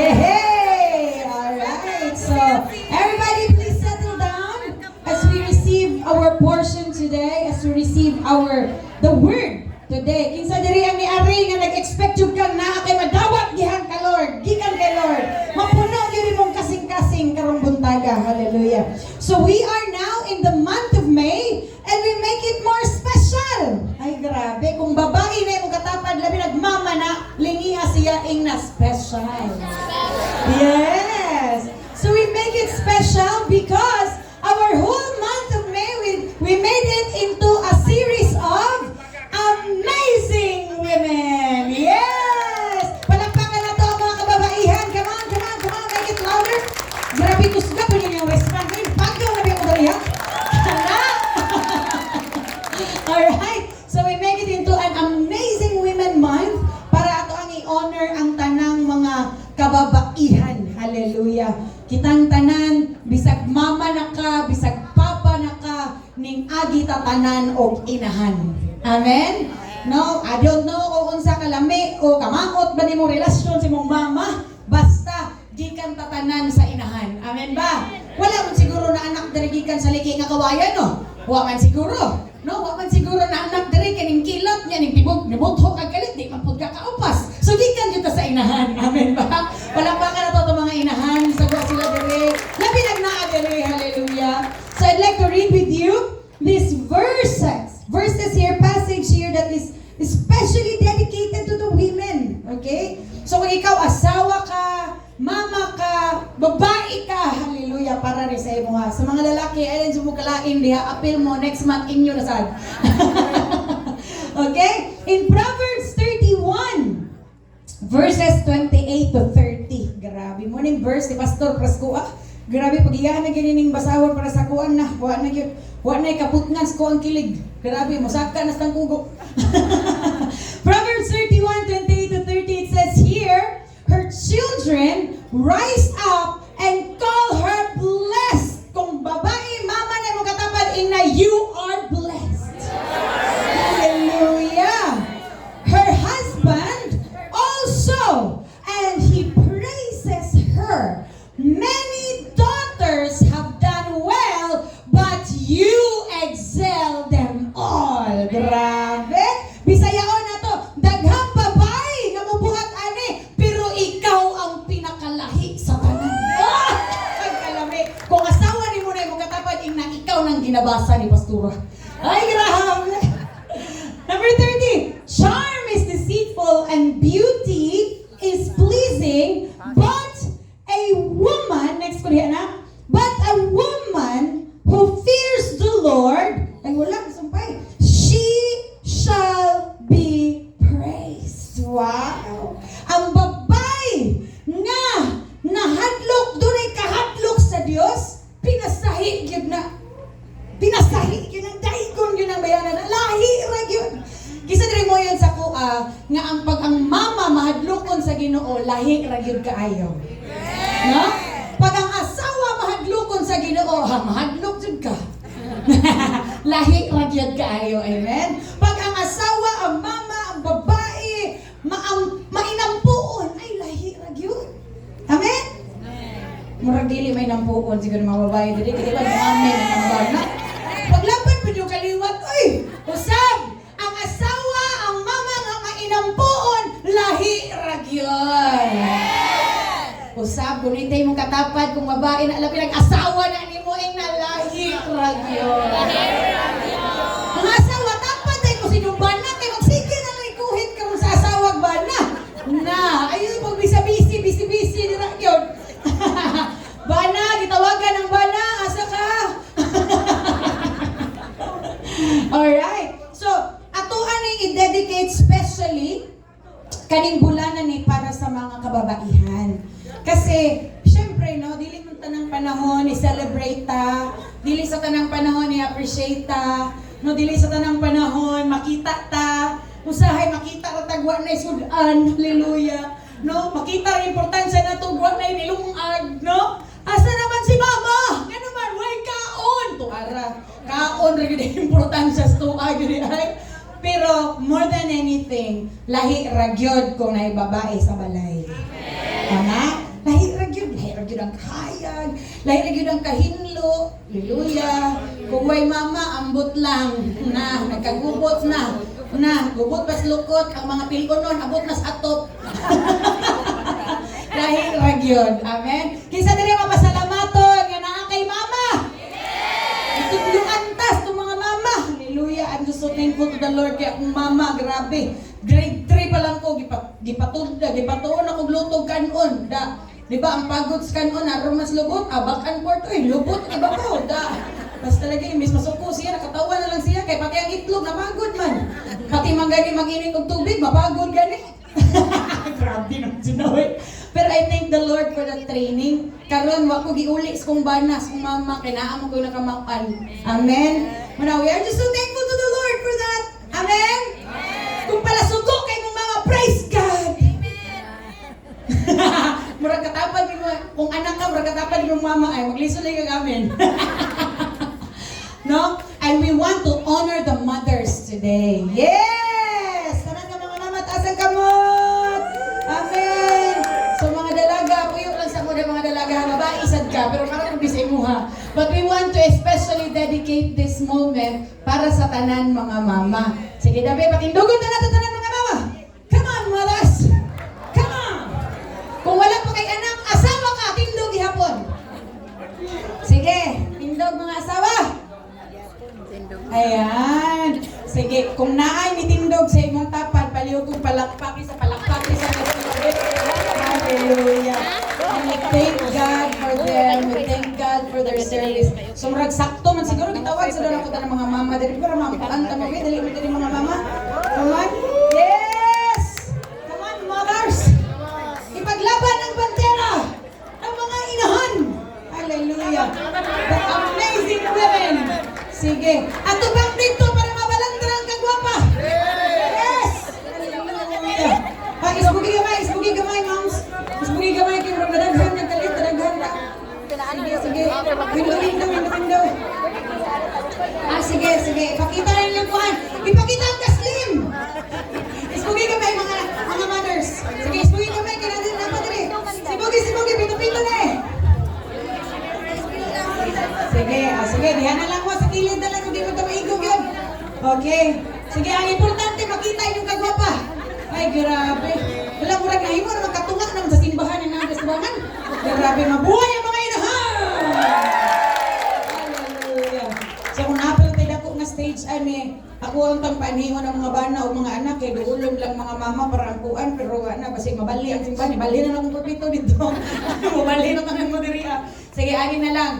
Yay! Alright, so everybody please settle down as we receive our portion today, as we receive the word today. Kinsa diri ang niari nga nag-expect jud kang naa kay madawat gihan ka Lord, gikan kay Lord. Mapuno gyud imong kasing-kasing karong buntaga. Hallelujah. So we are now in the month of May and we make it more special. Ay grabe, kung babae na imong katapad labi nagmama na lingiha siya ing na special. Yes. So we make it special because our whole month of May we made it into a series of amazing women. Yes! Palakpakan na to mga kababaihan. Come on, make it louder. Grabe kusga po niyo yung restaurant. Pagkaw na ba yung dariya? Alright, so we make it into an amazing women month para ato ang i-honor ang tanang mga kababaihan. Hallelujah. Kitang tanan, bisag mama na ka, bisag papa na ka, ning agi tatanan og inahan. Amen? No, I don't know kung unsa kalami o kamangot ba nimo relasyon sa imong mama, basta gikan tatanan sa inahan. Amen ba? Wala man siguro na anak diri gikan sa liki nga kawayan, no? Wa man siguro. No, wa man siguro na anak diri kaning kilot nya ning tibok nibutho kag kalit di man pud ka kaupas. So gikan jud ta sa inahan. Amen ba? Wala pa ka na to mga inahan sa sila diri. Labi nagnaa diri. Hallelujah. So I'd like to read with you these verses here, passage here that is especially dedicated to the women. Okay? So kung ikaw asawa ka, mama ka, babae ka, hallelujah, para rin sa imo ha. Sa mga lalaki, ayun sa mukalain, diha, appeal mo, next month, inyo na sad. Okay? In Proverbs 31, verses 28 to 30. Grabe mo ning verse ni Pastor Praskua. Grabe, pag-iyahan na ginining basawon para sa kuan na. Wa na kaputngan sa kuang kilig. Grabe, musaka na sa kugo. Proverbs 31, 28 to 30, it says here, her children rise up and call her blessed. Kung babae, mama na mo katapad, ina, you are blessed. Hallelujah. Her husband also, and he praises her. Many daughters have done well, but you excel them all. Grabe. Bisayaon na to. Daghang babae nga mubuhat ani, pero ikaw ang pinakalahi sa tanan. Ah! Pagkalami. Kung asawa ni mo na yung katapad, na ikaw nang ginabasa ni Pastura. Ay, grabe. Number 30. Charm is deceitful and beauty is pleasing, but a woman, next ko diyan na, but a woman who fears the Lord, ay wala, sumpay, she shall be praised. Wow! Ang babay nga nahadlok, dunay kahadlok sa Dios, pinasahi yun na. Pinasahi yun ang dahigon yun ang bayanan. Lahi ra yun. Kisa diri mo yan sa kuha, nga ang mama mahadlokon sa Ginoo, lahi ra yun kaayo. No? Pag ang asawa mahadlokon sa Ginoo, mahadlok jud ka. Lahi ra gyud kaayo. Amen. Pag ang asawa, ang mama, ang babae, mainampuon, ay lahi ra gyud. Amen. Murag dili may nampuon siguro mga babae dili kay ba amen ang bana. Paglaban pud yung kaliwat, oy, usab ang asawa, ang mama nga mainampuon, lahi ra gyud. Usab, gunitay mong katapad kung babae na alam pinag-asawa na ni mo ay nalahi ragyo. Mga asawa, tapad tayo kung sinumban na tayo. Sige na lang ikuhit ka sa asawa bana. Na, ayun pag busy ni ragyo. Bana, gitawagan ng bana, asa ka? Alright, so, atuan ay i-dedicate specially kaning bulanan ni para sa mga kababaihan. Kasi, syempre, no, dili mo tanang panahon i-celebrate ta, dili sa tanang panahon i-appreciate ta, no, dili sa tanang panahon makita ta, usahay makita ra tagwa na isudan, hallelujah, no, makita ang importansya na tugwa na nilungag, no, asa naman si mama, nga naman, way kaon, tuara, kaon rin yung importansya sa tuag, ay, pero more than anything, lahi ragyod kung naibabae sa balay. Tama? gyud ang kahayag, lahi ra gyud ang kahinlo. Hallelujah. Kung may mama, ambot lang na nagkagubot na. Gubot pas lukot ang mga pilkonon, abot na sa atop. Lahi ra gyud. Amen. Kinsa diri mapasalamaton nga naa kay mama? Itudluan tas tong mga mama. Hallelujah. I'm just so thankful to the Lord kay akong mama, grabe. Grade 3 pa lang ko gipatuon ako lutog kanon. Di ba ang pagod sa kanon aron mas lubot, abakan port lubot iba ko da. Basta talaga imbis masuko siya, nakatawa na lang siya kay pati ang itlog napagod man. Pati manggani mag-init og tubig, mapagod gani. Grabe nang sinawi. Pero I thank the Lord for the training. Karon wa ko giuli sa kong banas, kong mama, kay naa mo ko nakamakan. Amen. Muna, we are just so thankful to the Lord for that. Amen. Kung pala sugo kay mong mama, praise God. Murag katapad ni mo, kung anak ka, murag katapad ni mong mama ay maglisulay ka amin. No? And we want to honor the mothers today. Yes! Tanan ka mga mama, taas ang kamot! Amen! So mga dalaga, puyo lang sa muna mga dalaga, babae isad ka, pero parang bisay mo ha. But we want to especially dedicate this moment para sa tanan mga mama. Sige, dabi, patindugon na natin tanan mga mama. Come on, mothers! Come on! Kung wala pa kay anak, asawa ka, tindog ihapon. Sige, tindog mga asawa. Ayan. Sige, kung naay ni tindog sa imong tapan, paliw kong palakpaki sa palakpaki sa nagtindog. Hallelujah. And we thank God for them. We thank God for their service. So, marag sakto man siguro gitawag sa doon ako ng mga mama. Dali para mampaan kami. Dali mo dali mga mama. Come on. Yes! Come on, mothers. Ipaglaban ang bandera ng mga inahan. Hallelujah. The amazing women. Sige. At tubang dito para mabalandrang kagwapa. Yes! Hallelujah. Isbugi gamay, moms. Isbugi gamay, kayo nadaghan ng kalit, nadaghan na. Sige. Window. Sige. Ipakita rin lang kuhan. Ipakita ang kaslim. Isbugi gamay, mga mothers. Sige, isbugi gamay, kaya natin dapat rin. Sibugi, pito-pito na eh. Sige, diyan na lang mo sa kilid na lang, hindi mo ito maigog yun. Okay. Sige, ang importante, makita yung kagwapa. Ay, grabe. Wala mo rin nahimo na magkatunga naman sa simbahan na naman sa simbahan. Grabe, mabuhay ang mga inahan! Hallelujah. So, kung napala tayo ako nga stage, ako ang pangpaaniho ng mga bana o mga anak, kaya doon lang mga mama para angkuan, pero basig mabali ang simbahan. Bali na lang ang pagpito dito. Mabali na kami mo diri. Sige, ani na lang.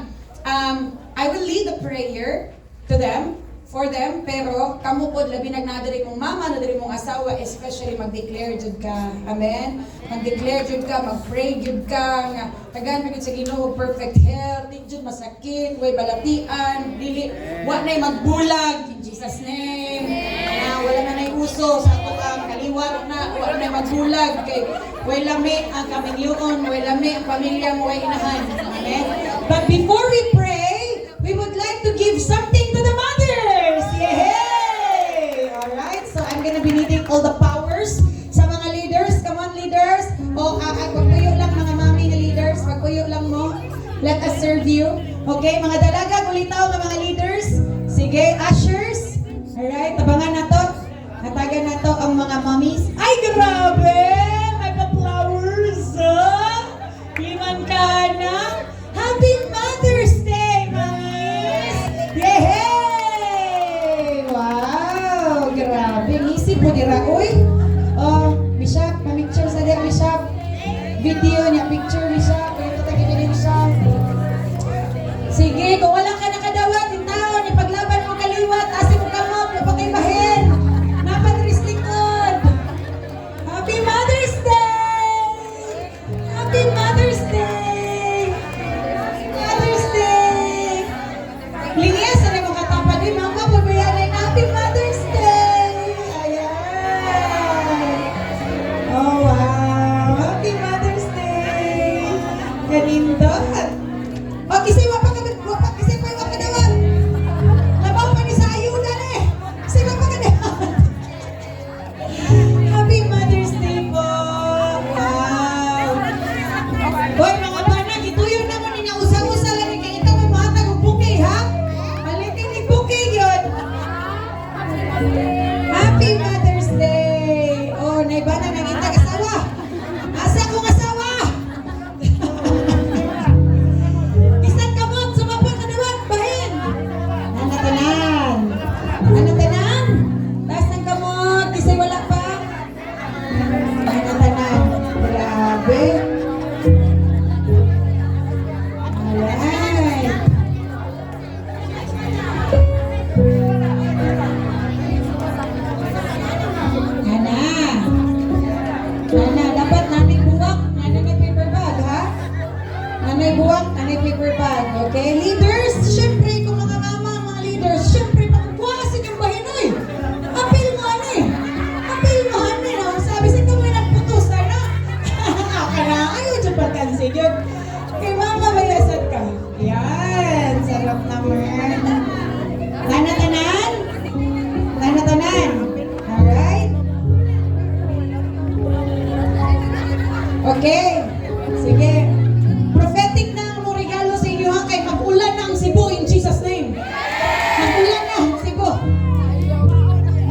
I will lead the prayer to them, for them, pero kamo pod labi nagnadiri mong mama, nadiri mong asawa, especially mag-declare jud ka. Amen. Mag-declare jud ka, mag-pray jud ka nga tagan magud sa Ginoo perfect health, di jud masakit, way balatian, dili wa nay magbulag in Jesus name. Wala na nay uso sa ato ang kaliwat na, wa nay magbulag kay way lami ang kamingyoon, way lami ang pamilya mo, way inahan. Amen. But before we pray, we would like to give something to the mothers. Yay! Alright, so I'm gonna be needing all the powers sa mga leaders. Come on, leaders. Pagpuyo lang mga mami na leaders. Pagpuyo lang mo. Let us serve you. Okay, mga dalaga, kulitaw ng mga leaders. Sige, ushers. Alright, tabangan na to. Natagan na to ang mga mommies. Ay, grabe! May pa-flowers, Liman ka na. Happy Mother's Day, mommies! Yay! Wow! Grabe, isip mo dira. Uy! Bishop, pamicture sa diya, Bishop. Video niya, picture, Bishop. Ito tayo din, Bishop. Sige, kung wala ka nakadawat, yung taon, ipaglaban mo kaliwat, asin mo kamot, napakaibahin. Napag-restricted. Happy Mother's Day! Happy Mother's Day! Mother's Day! Linya sa rin mga tapad din, mga kapabayanin, Happy Mother's Day! Ayan! Oh, wow! Happy Mother's Day! Ganindot! O, kisay pa yung kadawat! Labaw pa ni sa ayudan eh! Kisay pa kadawat! Happy Mother's Day po! Wow! Boy, mga bana, gito Supatansi yun. Kay mama, may asad ka. Yan, sarap naman. Tanatanan? Tanatanan. Alright? Okay. Sige. Prophetic na ang mong regalo sa inyo ha, kay mag-ulan na ang Cebu in Jesus' name. Mag-ulan na ang Cebu.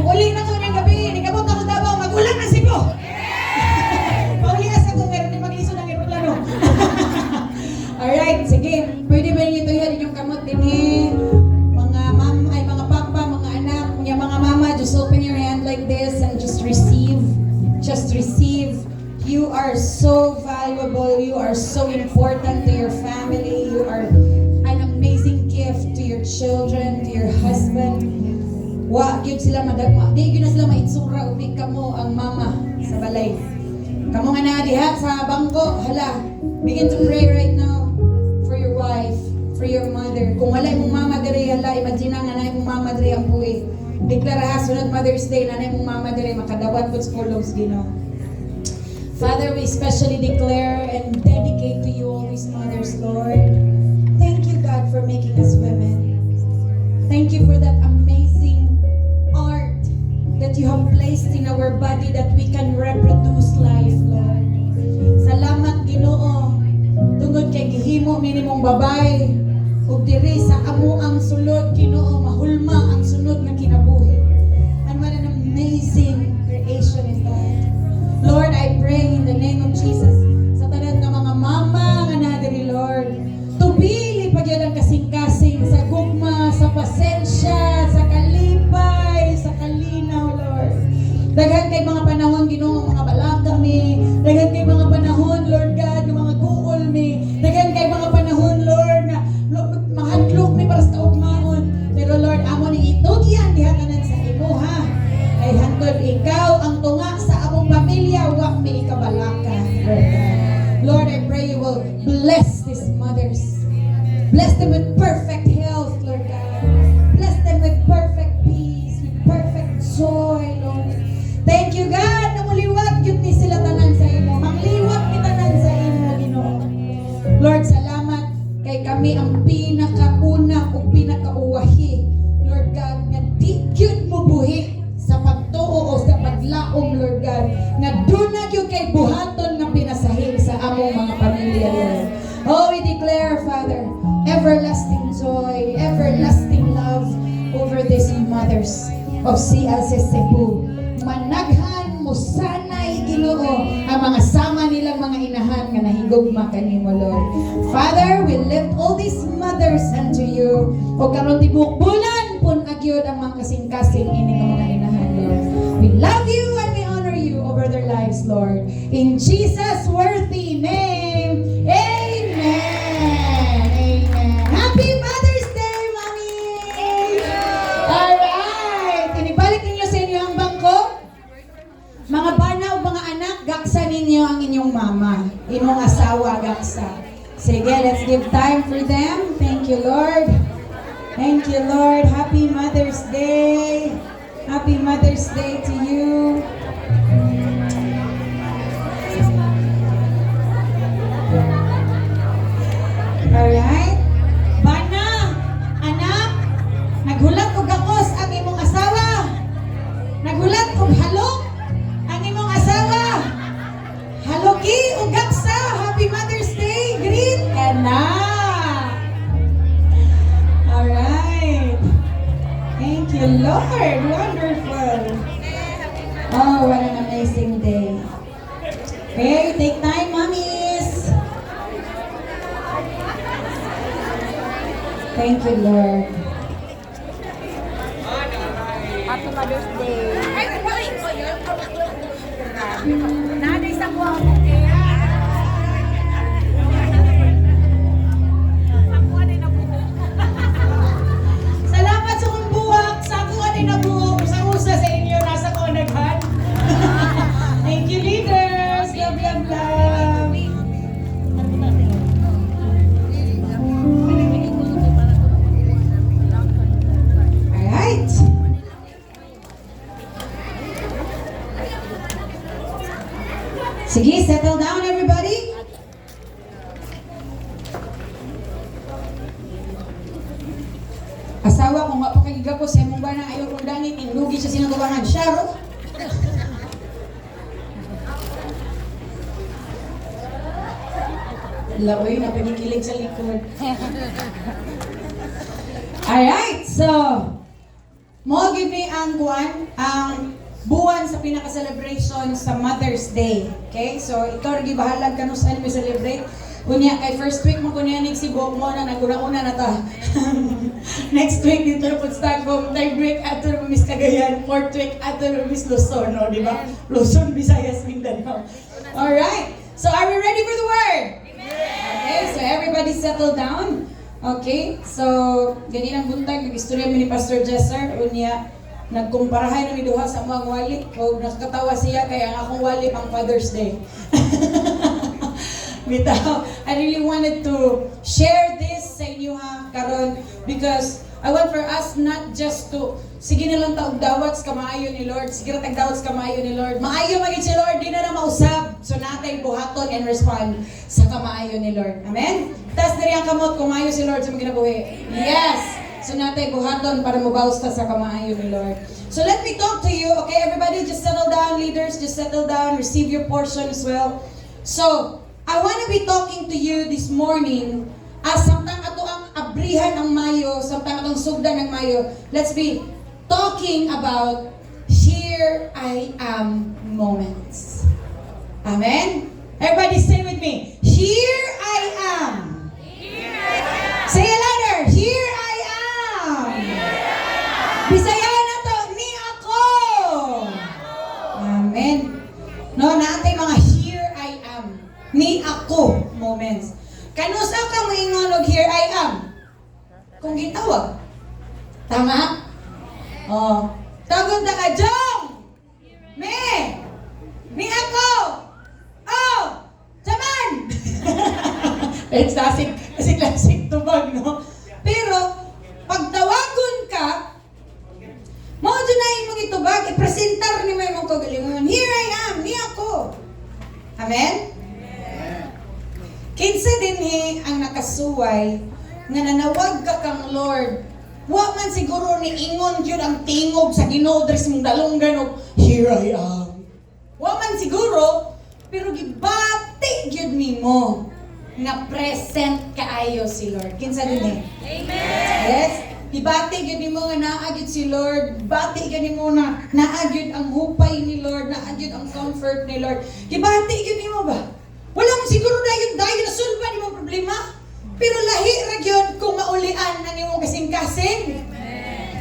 Mag-uli na ko ng gabi. Nagabot ako Davao. Mag-ulan na Cebu. Paulias ako, meron din mag-iso ng aeroplano. Alright, sige. Pwede ba nito yan inyong kamot din eh? Mga mama, ay mga papa, mga anak, mga mama, just open your hand like this and just receive. Just receive. You are so valuable. You are so important to your family. You are an amazing gift to your children, to your husband. Wa, gyud sila madagma. Di gyud na sila maitsura umi kamo ang mama sa balay. Kamo nga na diha sa bangko, hala. Begin to pray right now for your wife, for your mother. Kung wala imong mama diri, hala, imagine nga na imong mama diri ang buhi. Deklara ha, sunod Mother's Day na imong mama diri makadawat pud sa kulos Ginoo. Father, we especially declare and dedicate to you all these mothers, Lord. Thank you, God, for making us women. Thank you for that amazing art that you have placed in our body that we can reproduce life, Lord. Salamat, Ginoo. Tungod kay gihimo minimong babay ug diri sa amo ang sulod, Ginoo, mahulma ang sunod nga kinabuhi. And what an amazing creation is that. Lord, I pray in the name of Jesus sa tanan ng mga mama nga nadiri, Lord, tubili pa gyud ang kasing-kasing sa gugma, sa pasensya, sa kalipay, sa kalinaw, Lord. Daghan kay mga panahon, Ginoo, mga balaka mi. Daghan kay mga panahon, Lord God, ng mga guol mi. Daghan kay mga panahon, Lord, na mahadlok mi para sa kaugmaon. Pero Lord, amo ni itugyan diha tanan sa imo ha. Ay hantod ikaw ang tunga sa among pamilya, wa mi ikabalaka, Lord God. Lord, I pray you will bless these mothers. Bless them with perfect health, Lord God. Bless them with perfect peace, with perfect joy, Lord. Thank you, God, na muliwat yun ni sila tanan sa imo. Mangliwat ni tanan sa imo, Ginoo. Lord, salamat kay kami ang pinakauna o pinakauwahi, Lord God, nga di yun mo buhi sa pagtuo o sa paglaom, Lord God, na dunag yung kay buhaton na pinasahin sa among mga pamilya, Lord. Oh, we declare, Father, everlasting joy, everlasting love over these mothers of CLC Cebu. Managhan mo sana'y, Ginoo, ang mga sama nilang mga inahan nga nahigugma kanimo, Lord. Father, we lift all these mothers unto you. O karon tibok bulan pun agyod ang mga kasing-kasing ining mga inahan, Lord. We love you and we honor you over their lives, Lord. In Jesus' worthy name, amen. Amen. Happy Mother's Day, Mommy! Alright. Inibalik ninyo sa inyo ang bangko. Mga bana o mga anak, gaksa ninyo ang inyong mama. Inyong asawa, gaksa. Sige, let's give time for them. Thank you, Lord. Thank you, Lord. Happy Mother's Day. Happy Mother's Day to you. Alright. Bana, anak, naghulat og gakos ang imong asawa. Naghulat og halok ang imong asawa. Haloki og gaksa. Happy Mother's Day. Greet ka na. Alright. Thank you, Lord. Wonderful. Oh, what an amazing day. Okay, take time, mommies. Thank you, Lord. Happy Mother's Day. Naday sa buwang kaya. Salamat sa kong buwak. Sa ako ani na buwak. Sa usa sa inyo. Nasa ko naghan. Thank you, leaders. Love, love, love. Laoy na pagkikilig sa likod. Alright, so mo give me ang buwan sa pinaka-celebration sa Mother's Day. Okay? So ikaw rin bahalag ka nung saan mo celebrate. Kunya, kay first week mo kunya nagsibo mo na naguna-una na ta. Next week dito na po Stockholm. Third week ato na Miss Cagayan. Fourth week ato na Miss Luzon. No? Di ba? Luzon, Visayas, Mindanao. Alright. So are we ready for the word? Okay, so everybody settle down. Okay, so ganinang buntag, nag-istorya mi ni Pastor Jesser. Unya, nagkumparahay na mi duha sa mga wali. O nakakatawa siya kaya ang akong wali pang Father's Day. Bitaw, I really wanted to share this sa inyo ha, karon because I want for us not just to, sige na lang taog dawat sa kamaayo ni Lord, sige na tagdawat sa kamaayo ni Lord, maayo maging si Lord, di na na mausab, so natay buhaton and respond sa kamaayo ni Lord. Amen? Tas diri ang kamot, kung maayo si Lord sa mga kinabuhi. Yes! So natay buhaton para mubawas ta sa kamaayo ni Lord. So let me talk to you, okay? Everybody just settle down, leaders, just settle down, receive your portion as well. So, I want to be talking to you this morning as samtang ato ang abrihan ng Mayo, samtang atong sugdan ng Mayo. Let's be talking about here I am moments. Amen? Everybody say with me. Here I am. Say it louder. Here I am. Bisayahan na to. Ni ako. Amen. No, naatay mga here I am. Ni ako moments. Kanusa ka moingon og here I am? Kung gitawag. Tama? Oh. Tagod na ka, Jong! Me! Ni ako! Oh! Saman! It's classic tubag, no? Pero, pag tawagon ka, mo dyan na yung itubag, ipresentar ni mo yung kagalingon. Here I am, ni ako. Amen? Kinsa dinhi ang nakasuway nga nanawag ka kang Lord. Wa man siguro ni ingon gyud ang tingog sa Ginoo dres mong dalunggan og here I am. Wa man siguro pero gibati gyud nimo nga present kaayo si Lord. Kinsa dinhi? Amen. Yes. Ibati gyud nimo nga naa gyud si Lord. Bati gyud nimo na naa gyud ang hupay ni Lord, naa gyud ang comfort ni Lord. Gibati gyud nimo ba? Wala mo siguro dayon na sulban imong problema. Pero lahi ra gyud kung maulian na nimo kasing-kasing.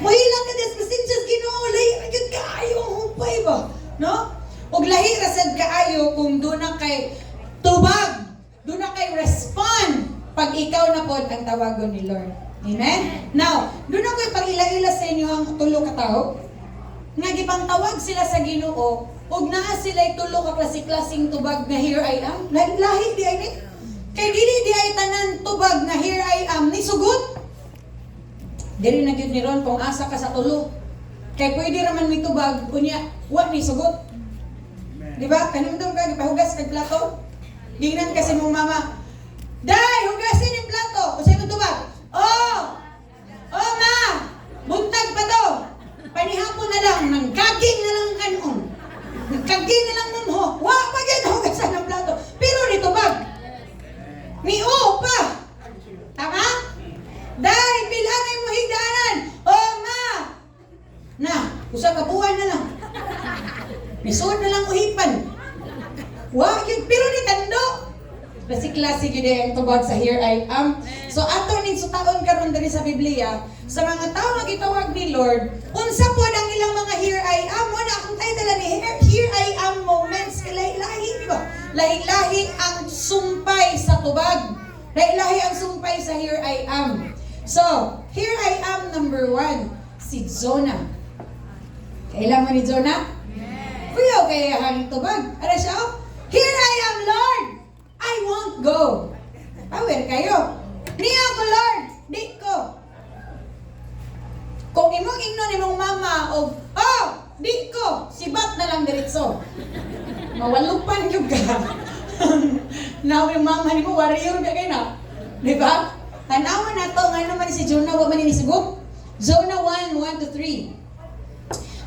Muhilang ka des pasensya Ginoo, lahi ra gyud kaayo ang hupay ba? No? Og lahi ra sad kaayo kung do na kay tubag, do na kay respond pag ikaw na pod ang tawagon ni Lord. Amen? Now, do na ko'y pag-ila-ila sa inyo ang tulo ka tao. Nga gipang tawag sila sa Ginoo, ug naa sila'y tulo ka klase-klaseng tubag na here I am. Lahi di ay ni. Kay dili di ay tanan tubag na here I am ni sugot. Dili na gyud ni ron kung asa ka sa tulo. Kay pwede ra man mi tubag unya wa ni sugot. Di ba? Kanimdom ka gipahugas kag plato. Gingnan kasi mong mama, "Day, hugasin yung plato." Usa mo tubag. "Oh! Oh ma, buntag pa to." Panihapon na lang nang gaging na lang kanon. Nagkagin na lang nun ho. Wa pa yan hugasan ng plato. Pero nito bag. Ni o pa. Tama? Dahil bilangay mo higdanan. Oh ma. Na, usa ka buwan na lang. Misuod na lang uhipan. Wa yun. Pero ni tando. Klase-klase yun ang tubag sa here I am. So ato ning sutaon karon diri sa Biblia, sa mga tao nga gitawag ni Lord, unsa pod ang ilang mga here I am, wala akong title ni here I am moments, lahi-lahi, di ba? Lahi-lahi ang sumpay sa tubag. Lahi-lahi ang sumpay sa here I am. So, here I am number 1, si Jonah. Kailan mo ni Jonah? Yes. Kuya, kaya hanging tubag. Ano siya? Here I am, Lord! I won't go. Aware kayo. Ni ako, Lord. Di ko. Kung imong ingnon imong mama o di ko. Sibat na lang diretso. Mawalupan yung ka. Now yung mama ni mo, warrior ka kayo na. Di ba? Tanawan na to. Nga naman si Jonah, wag man ni sigop. Jonah 1:1-3.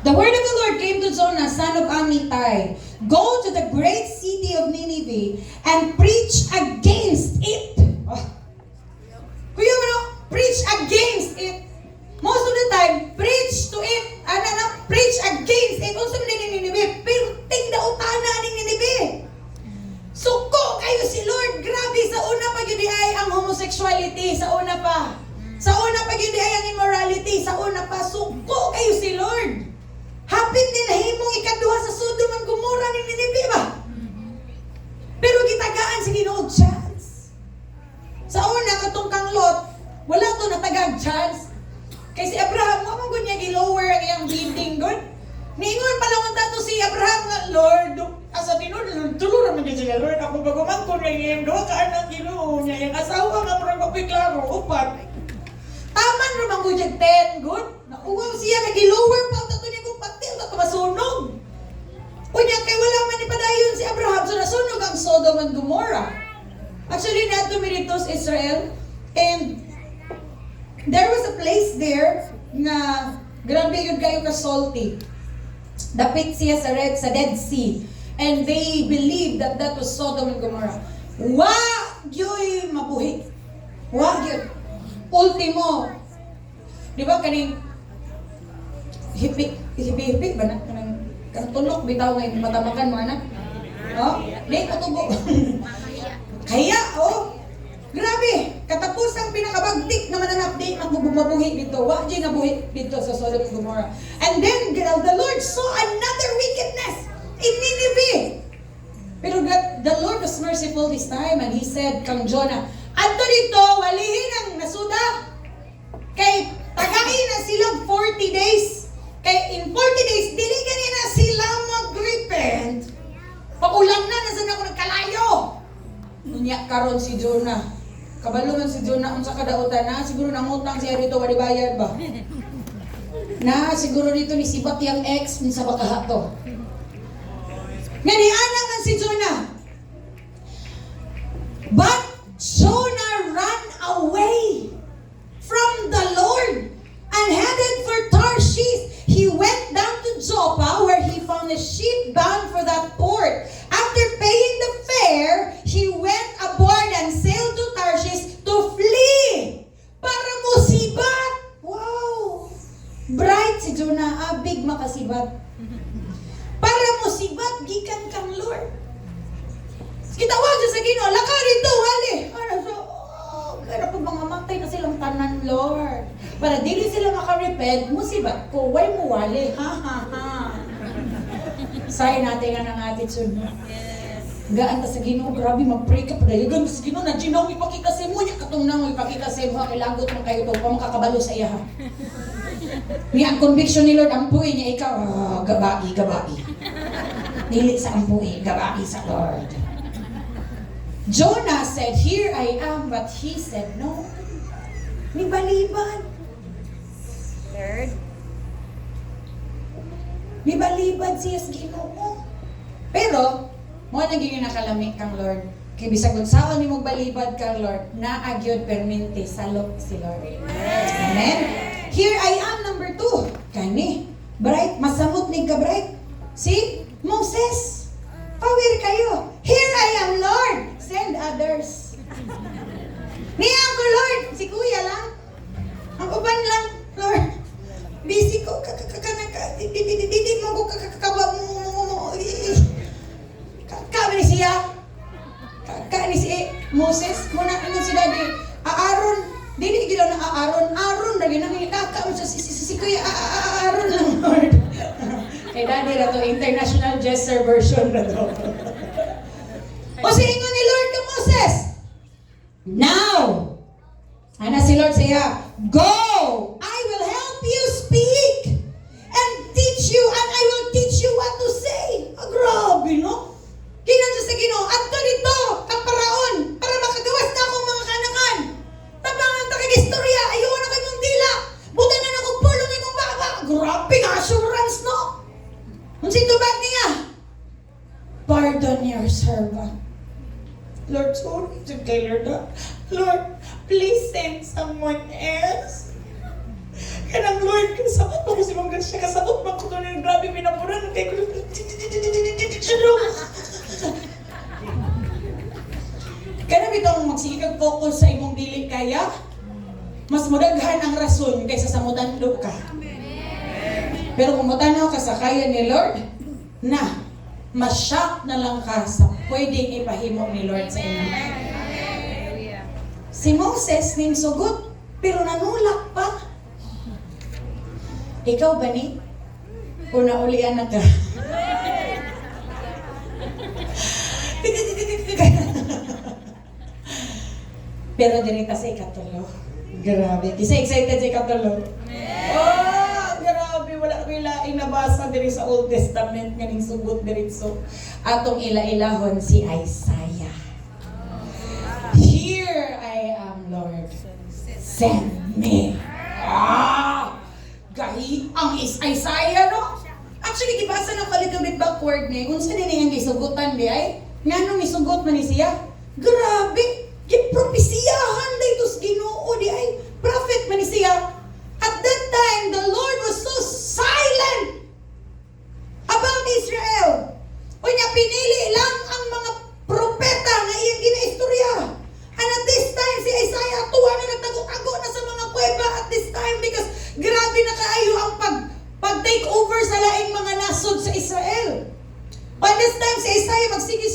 The word of the Lord came to Jonah, son of Amittai. Go to the great city of Nineveh and preach against it sexuality, sa una pa. Sa una pa yun ang immorality, sa una pa, suko kayo si Lord. Hapit din na himong ikaduha sa Sodom and Gomorrah ni Ninive ba? Pero gitagaan sa Ginoo chance. Sa una, katong kang Lot, wala to natagag chance. Kay si Abraham, mo man niya gilower ang iyang building good. Niingon pa lang tato si Abraham nga, Lord, asa tinod, tuluran man sila, Lord, ako baguman ko na yung doon ka anak Ginoo niya, yung asawa nga parang kapiklaro, upat. Taman naman ko dyan, 10, good. Nauwaw siya, nag-lower pa, tato niya kong patil, tato masunog. Unya, kay wala man ipadayon si Abraham, so nasunog ang Sodom and Gomorrah. Actually, nato meritos Israel, and there was a place there na grabe yun kayo ka-salty. Dapit siya sa Dead Sea. And they believed that that was Sodom and Gomorrah. Wa yo'y mabuhi. Wa yun. Ultimo. Di ba kaning hipi ba na? Kanang tulok, bitaw ngayon, matamakan mo anak. Oh, di katubo. Kaya, oh. Grabe, katapusang pinakabagtik naman ang update magbubuhi dito. Wa di nabuhi dito sa Sodom and Gomorrah. And then the Lord saw another wickedness in Nineveh. Pero the Lord was merciful this time and He said kang Jonah, adto dito walihin ang nasuda. Kay tagain na sila 40 days. Kay in 40 days dili ganina sila mag-repent. Paulan na nasan ako nagkalayo. Unya karon si Jonah. Kabalo man si Jonah unsa kadautan na siguro nangutang siya dito wali bayad ba. Na siguro dito ni sibat yang ex ni sa bakahato. Ngani ana man si Jonah. But Jonah ran away from the Lord and headed for Tarshish. He went down to Joppa where he found a ship bound for that port. After paying the fare, he went aboard and sailed to Tarshish to flee. Para musibat. Wow. Bright si Jonah, abig makasibat. Para musibat, gikan kang Lord. Kitawag siya sa Ginoo, laka rito, wali. Para so, kaya po mga matay na silang tanan, Lord. Para dili sila makarepent, musibat ko, way mo wali. Ha ha ha. Say natin nga ng attitude mo. Gaan ta sa Ginoo, grabe mag-pray ka padayogan sa Ginoo na Ginoo ipakikasi mo niya katong nang ipakikasi mo kilagot man kayo to pa makakabalo sa iya ha. Ni ang conviction ni Lord ampuy niya ikaw gabai. Dili sa ampuy, gabai sa Lord. Jonah said, "Here I am," but he said, "No." Ni baliban. Third. Ni balibad siya sa Ginoo. Pero mo naging nakalamig kang Lord. Kay bisag unsaon nimo balibad kang Lord, naagyod permente salop si Lord. Amen. Here I am number 2. Kani, bright masamot ni ka bright. Si Moses. Power kayo. Here I am, Lord. Send others. Niya ko, Lord. Si Kuya lang. Ang uban lang, Lord. Busy ko. Di mo ko kakakaba mo. Kami siya. Kani si Moses. Muna ano si Daddy. Aaron. Dili gila na Aaron. Aaron. Lagi nang ikaka. Si Kuya Aaron lang, Lord. Kay Daddy na to. International Gesture version na to. O sa ingon ni Lord ka Moses. Now. Ana si Lord siya. Go. I will help you speak. And teach you. And I will teach you what to say. Grabe, no? Kinansa sa Ginoo, adto dito, kang paraon, para makagawas na akong mga kanangan. Tabangan ta kay istorya, ayaw na kay mong dila. Buta na ako pulong kay mong baba. Grabe nga assurance, no? Kung situbag niya, pardon your servant. Lord, sorry to Lord. Lord, please send someone else. Kanang Lord, kasabot mo ko si Mong Gracia, kasabot mo ko ito ng grabe pinapuran. Kaya ko kaya bitong magsigig focus sa imong dili kaya, mas mudaghan ang rason kaysa sa mutando ka. Pero kung mutanaw ka sa kaya ni Lord, na, mas-shock na lang ka sa pwedeng ipahimo ni Lord sa inyo. Si Moses ning sugot, pero nanulak pa. Ikaw ba ni? O naulian na ka? Pero dirita sa ikatulo. Grabe. Kisa excited sa ikatulo. Oh, grabe. Wala ko ilaing nabasa diri sa Old Testament nga ning sugot diritso. Atong ila-ilahon si Isaiah. Here I am, Lord. Send me. Gahi ang Isaiah, no? Actually, gibasa na pa little bit backward ni. Kung saan niyang gisugutan di ay, nga nung isugot man ni siya, grabe! Gipropesiyahan dito sa Ginoo di ay, prophet man ni siya. At that time, the Lord was so silent about Israel. O niya, pinili lang ang mga propeta na iyang ginaistorya. And at this time, si Isaiah, tuwa na nagtago-tago na sa mga kuweba at this time because grabe na kaayo ang pag-take over sa laing mga nasod sa Israel. By this time, si Isaiah sige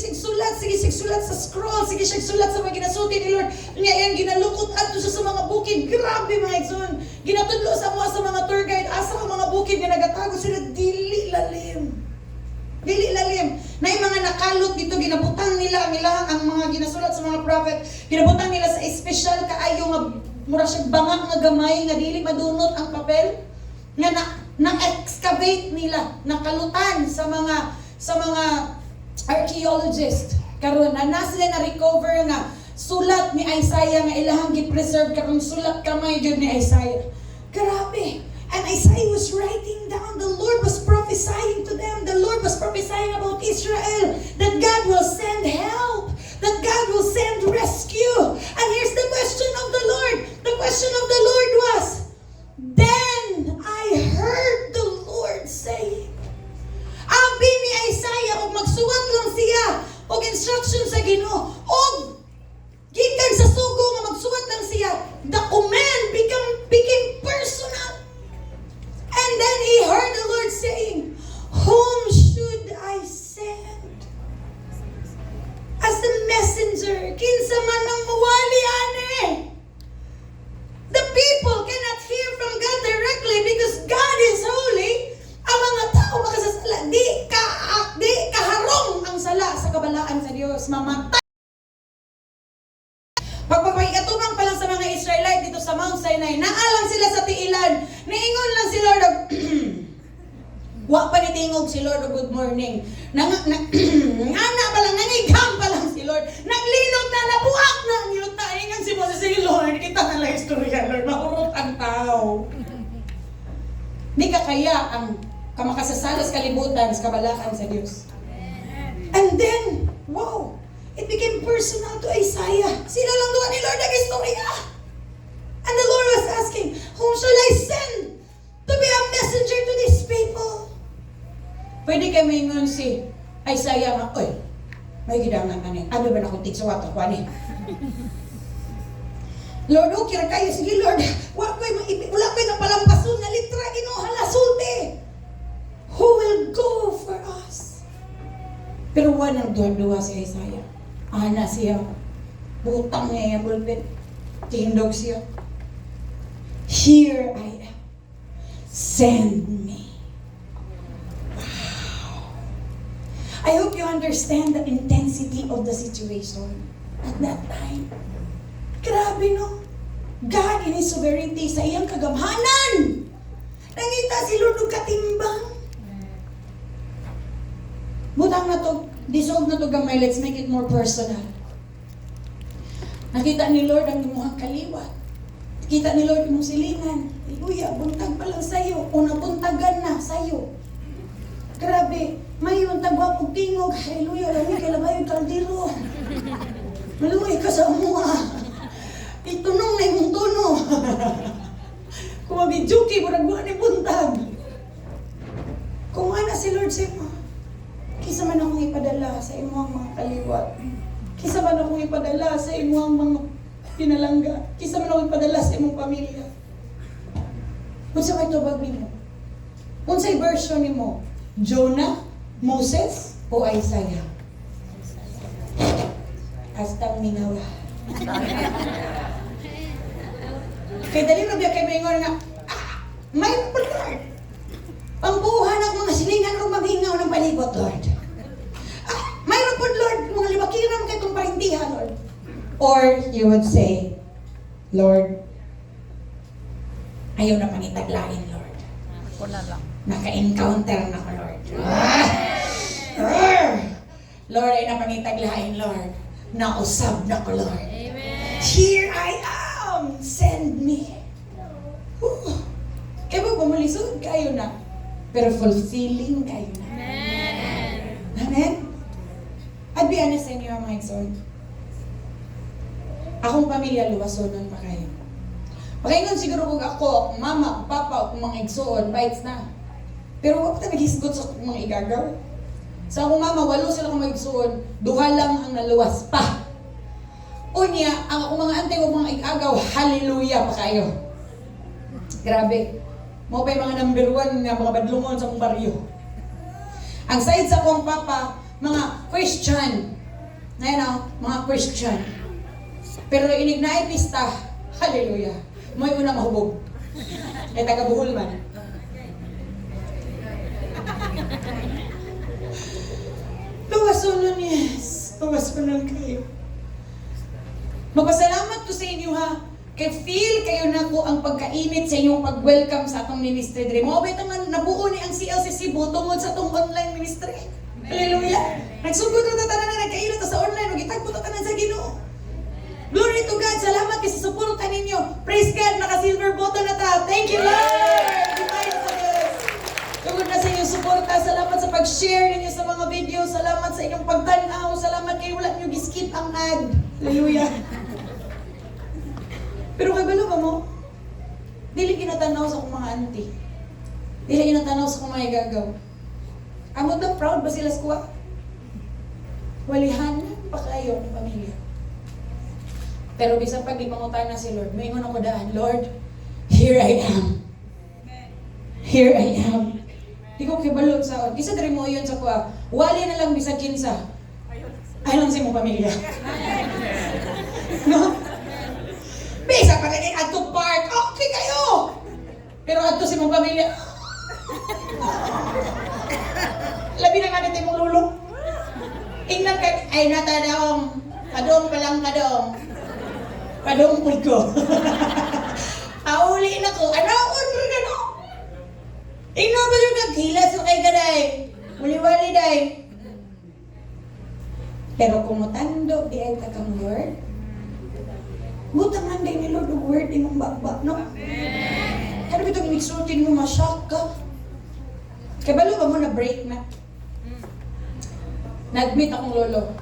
sulat sa scroll, sige sulat sa mga ginasuti ni Lord. Niya yan, ginalukot at sa mga bukid. Grabe mga igsoon. Ginatudlo sa mga tour guide, asa ang mga bukid nga nagatago sila, dili lalim. Na yung mga nakalot dito, ginabutang nila ang mga ginasulat sa mga prophet, ginabutang nila sa espesyal kaayo nga mura siya bangak nga gamay nga dili madunot ang papel nga na-excavate nila, nakalutan sa mga archaeologist. Karon na sila na-recover nga sulat ni Isaiah nga ilahang gi-preserve karong sulat kamay jud ni Isaiah. Grabe. And Isaiah was writing down, the Lord was prophesying to them, the Lord was prophesying about Israel, that God will send help, that God will send rescue. And here's the question of the Lord. The question of the Lord was, then I heard the Lord saying, abi ni Isaiah, og magsuwat lang siya, og instruction sa Ginoo, og gikan sa sugo nga magsuwat lang siya, the command became personal. And then he heard the Lord saying, whom should I send? As the messenger, kinsa man ang mawali ane. The people cannot hear from God directly because God is holy. Ang mga tao makasasala, di kaharong ang sala sa kabalaan sa Diyos. Mamatay. Pagpapaigatumang pa lang sa mga Israelite dito sa Mount Sinai, naalang sila sa tiilan, niingon lang si Lord, wa pa ni tingog si Lord of good morning. Ngana pa lang, nangigham pa lang si Lord. Naglinog na, nabuak na ang yuta. Ingan si Moses, si Lord, kita na lang istorya, Lord, mahurot ang tao. Di ka kaya ang kamakasasalas kalibutan sa kabalaan sa Diyos. And then, wow, it became personal to Isaiah. Sila lang doon ni Lord nag-istorya. And the Lord was asking, whom shall I send to be a messenger to these people? Pwede kayo maingon si Isaiah nga, oy, may gidangan ka niya. Ano ba na kung tigsuwat ako ni? Lord, okay kayo. Sige Lord, wala ko'y napalampasun na litra, inuhala sulti. Who will go for us? Pero walang duha-duha si Isaiah. Ana siya. Butang niya yung bulpit. Tindog siya. Here I am. Send me. Wow. I hope you understand the intensity of the situation at that time. Grabe no? God in His sovereignty sa iyang kagamhanan. Nangita si Lord og katimbang. Butang na to, dissolve na to gamay, let's make it more personal. Nakita ni Lord ang imuhang kaliwat. Nakita ni Lord imong silingan. Haleluya, buntag pa lang sa'yo. O nabuntagan na sa'yo. Grabe, mayon tagwa pag tingog. Haleluya, lami kay labay yung kaldero. Maluwi ka sa umuha. Itunong na imong tuno. Kung mabidjuki, muragwa ni buntag. Kung ana si Lord sa'yo, kisa man akong ipadala sa imuhang mga kaliwat. Kisa man akong ipadala sa imuhang mga pinalangga. Kisa man akong ipadala sa imong pamilya. Unsa may tubag nimo? Unsay version nimo? Jonah, Moses, o Isaiah? Hastang minawa. Kay dali na biya kay Bengon nga, mayroon po Lord. Pangbuhan ako mga silingan o maghingaw ng palibot, Lord. Mayroon po Lord, mga libakiram kay itong parindihan, Lord. Or you would say, Lord, ayaw na pangitaglain, Lord. Ako na lang. Naka-encounter na ko, Lord. Lord, ay napangitaglain, Lord. Nausab na ko, Lord. Amen. Here I am! Send me! Kaya ba bumulisod kayo na? Pero fulfilling kayo na. Amen. Amen? I'd be honest sa inyo, mga igsoon. Akong pamilya, luwasonon pa kayo. Pakaingon siguro kung ako, akong mama, akong papa, akong mga igsoon, bites na. Pero wag na naghisgot sa mga igagaw. Sa akong mama, 8 sila kong magigsoon, 2 lang ang naluwas pa. Unya, ang akong mga antay o mga igagaw, hallelujah pa kayo. Grabe. Mo pa yung mga number 1 nga mga badlungon sa akong baryo. Ang side sa akong papa, mga Christian. Ngayon o, mga Christian. Pero inignay pista, hallelujah. May una mahubog. Eh, taga-Buhol man. Luwasonon, yes. Luwasonon kayo. Magpasalamat ko sa inyo ha. Kaya feel kayo na ko ang pagkainit sa inyong pag-welcome sa atong ministry. Dre mo ba ito nga nabuo ni ang CLCC tungod sa atong online ministry? Hallelujah. Nagsugod na tanan na nagkainit sa online. Nagitagpo na tanan sa Ginoo. Glory to God. Salamat kasi suportan ninyo. Praise God. Naka-silver button na ta. Thank you, Lord. Divine success. Tungod na sa inyong suporta. Salamat sa pag-share ninyo sa mga video. Salamat sa inyong pagtanaw. Salamat kayo wala nyo giskip ang ad. Hallelujah. Pero kay balo ba mo? Dili kinatanaw sa akong mga auntie. Dili kinatanaw sa akong mga igagaw. Amot na proud ba sila sa kuwa? Walihan pa kayo ng pamilya. Pero bisan pag di mangutan na si Lord, maingon ako daan, Lord, here I am. Here I am. Di ko kibalog sa isa diri mo yun sa kuwa. Wali na lang bisan kinsa. Ayun sa imong pamilya. No? Bisa pa rin ato park. Okay kayo. Pero ato sa imong pamilya. Labi na nga natin mong lulo. Ingnan ka, ay natadaong. Kadong pa lang kadong. Kadong po ko. Auli na ko. Anaon mo na no? Ingnan ba yung naghilas na kay gaday? Muli-wali day. Pero kung matando, di ay takang word. Butangan din ni Lord ang word imong bakbak, no? Kaya bitong inigsultin mo, masyak ka. Kaya balo ba mo na break na? Nag-meet akong lolo.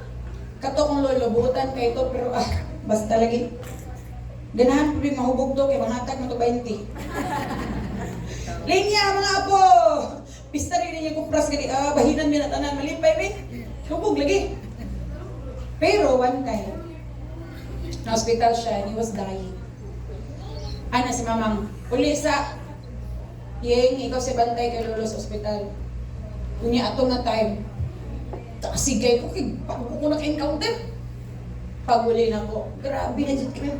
Kato akong lolo, buhutan kayo to, pero basta lagi. Ganahan ko rin mahubog to, kaya manghatag na to 20. Linya, mga apo! Pista rin niya kupras gani, bahinan niya na tanan, malipay rin. Hubog lagi. Pero one time, na-hospital siya and he was dying. Ana si mamang, uli sa Yeng, ikaw si bantay kay lolo sa ospital. Kunya atong na time. Tasigay ko, pag ko naka-encounter. Pag-uli na ko, grabe na dyan kaya.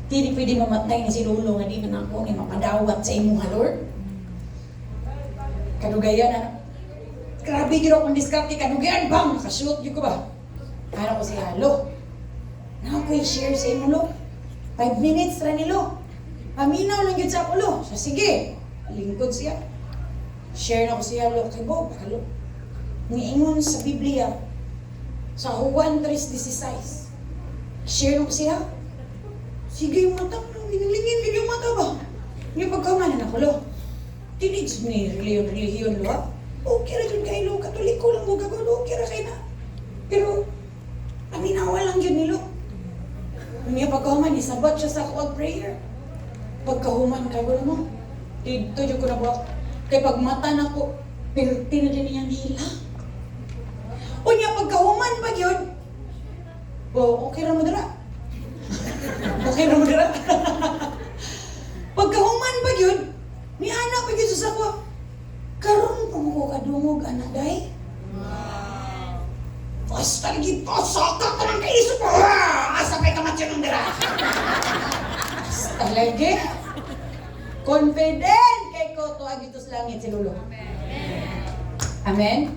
Hindi pwede mamatay na si lolo nga di na ako ni mapadawat sa imong Lord. Kadugayan na. Grabe yun akong diskarte, kadugayan bang, nakashoot yun ko ba? Ano ko si Halo. Na ako i-share sa imo, Lo. 5 minutes ra ni Lo. Paminaw lang yun sa ako, Lo. So, sige. Lingkod siya. Share na ko siya, Lo. Kay Bob, Halo. Niingon sa Biblia, sa Juan 3:16. Share na ko siya. Sige, yung mata. Linglingin yung mata ba? Yung pagkamanan ako, Lo. Teenage ni reliyon, Lo. Okay ra yun kayo, Lo. Katoliko lang mo gagawin. Okay ra kayo na. Pero, paminawa lang yun ni Lo. Niya pagkahuman, isabat siya sa ako prayer. Pagkahuman kay wala mo. Dito yung ko na buwak. Kay pagmata na ko, perti na din niyang hila. O niya pagkahuman ba yun? O, okay ra mo dira. Okay ra mo dira. Pagkahuman ba yun? Ni anak pa yun sa ako. Karon pa mo ko kadungog, anak day. Basta lagi pasaka ka ng kaisip mo. Asa kay kamatyan ng dira. Basta Talagi. Confident kay ko to agito sa langit si Lolo. Amen?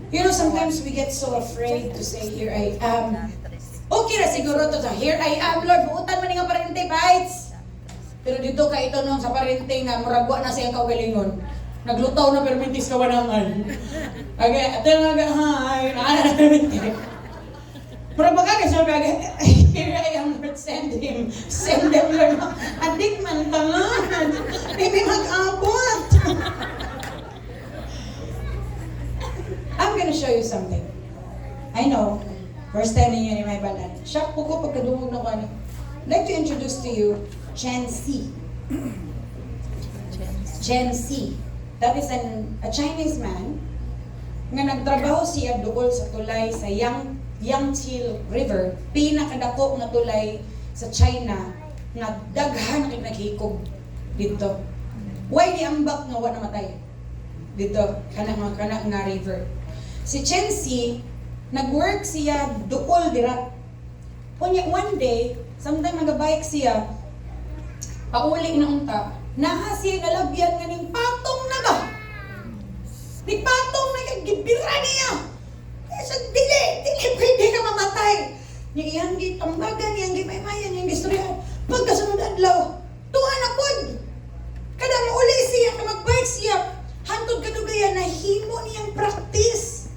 You know, sometimes we get so afraid to say, here I am. Okay na siguro to sa, here I am, Lord. Buutan man nga parente, bites. Pero dito ka ito nung sa parente nga, muragwa na siyang kaugalingon. Naglutaw na permitis ka wanangan. Okay, ito nga hi, naana na permitis. Pero baka kasi sabi, here I am, Lord, send him. Send them, Lord. Adik man tangan. Maybe mag-abot. I'm gonna show you something. I know, first time ninyo ni may balan. Shock po ko pagkadungog na ko ano. I'd like to introduce to you Chen Si. Chen Si. That is a Chinese man nga nagtrabaho siya dool sa tulay sa Yangtze River, pinakadako nga tulay sa China nga daghan kay naghikog dito. Why di ambak nga wa namatay? Dito kanang nga river. Si Chen Si nag-work siya dool dira. Kunya one day, sometime nagabike siya, pauli na unta, naa siya nalabyan nga ning patong na ba? Ni patong na gibira niya. Kaya dili pwede ka mamatay. Ni iyang gitambagan, iyang gimaymayan, iyang gistoryahan. Pagkasunod adlaw, tuwa na pod. Kada mauli siya, ka mag-bike siya, hantod kadugayan na himo niyang practice.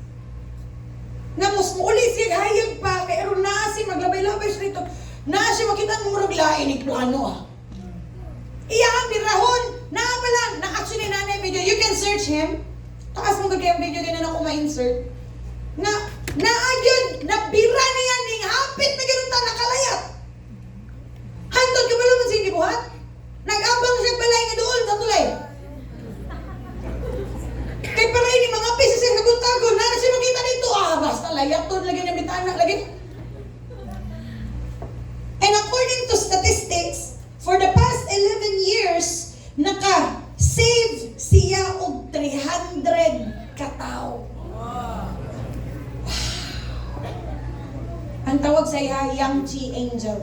Nga mas mauli siya hayag pa, pero naa siya maglabay-labay siya rito. Naa siya makita ang murag lain ni plano Iyang birahon, naa pala, na-actually nanay video, you can search him. Takas mo kaya video din na ako ma-insert. Naagyon, nabira niya ning hapit na ganun ta nakalayat. Hantod ka ba naman siya gibuhat? Nag-abang siya balay nga doon sa tulay. Kay paray ni mga pisa siya kabutagon, na siya makita dito. Basta layatod lagi niya bitana lagi. And according to statistics, for the past 11 years, naka-save siya og 300 katao. Wow. Ang tawag sa iya, Yangtze Angel.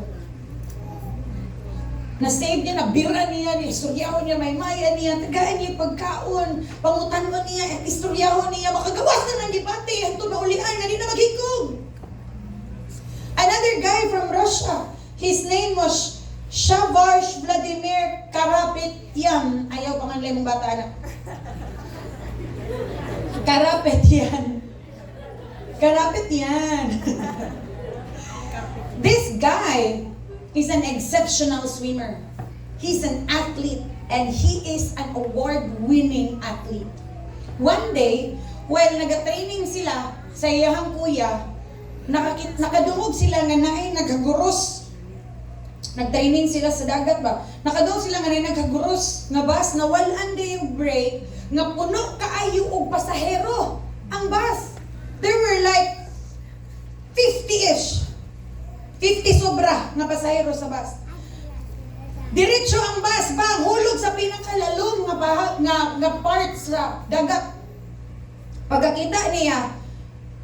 Na-save niya, nabira niya, istoryahon niya, may maya niya, tagaan niya pagkaon, pangutanon niya, istoryahon niya, makagawas na ng debate, ito na ulian, nga di na maghikog. Another guy from Russia, his name was Shavash Vladimir Karapetyan. Ayaw panganlay mong bata na. Karapetyan. Karapetyan. This guy is an exceptional swimmer. He's an athlete and he is an award-winning athlete. One day, while nag-training sila sa iyahang kuya, nakadungog sila nga naay naghaguros. Nag-training sila sa dagat ba? Nakadungog sila nga naay naghaguros nga bus na walaan day yung break nga puno kaayo og pasahero ang bus. There were like 50-ish. 50 sobra na pasahero sa bus. Diretso ang bus ba hulog sa pinakalalom nga part sa dagat. Pagkakita niya,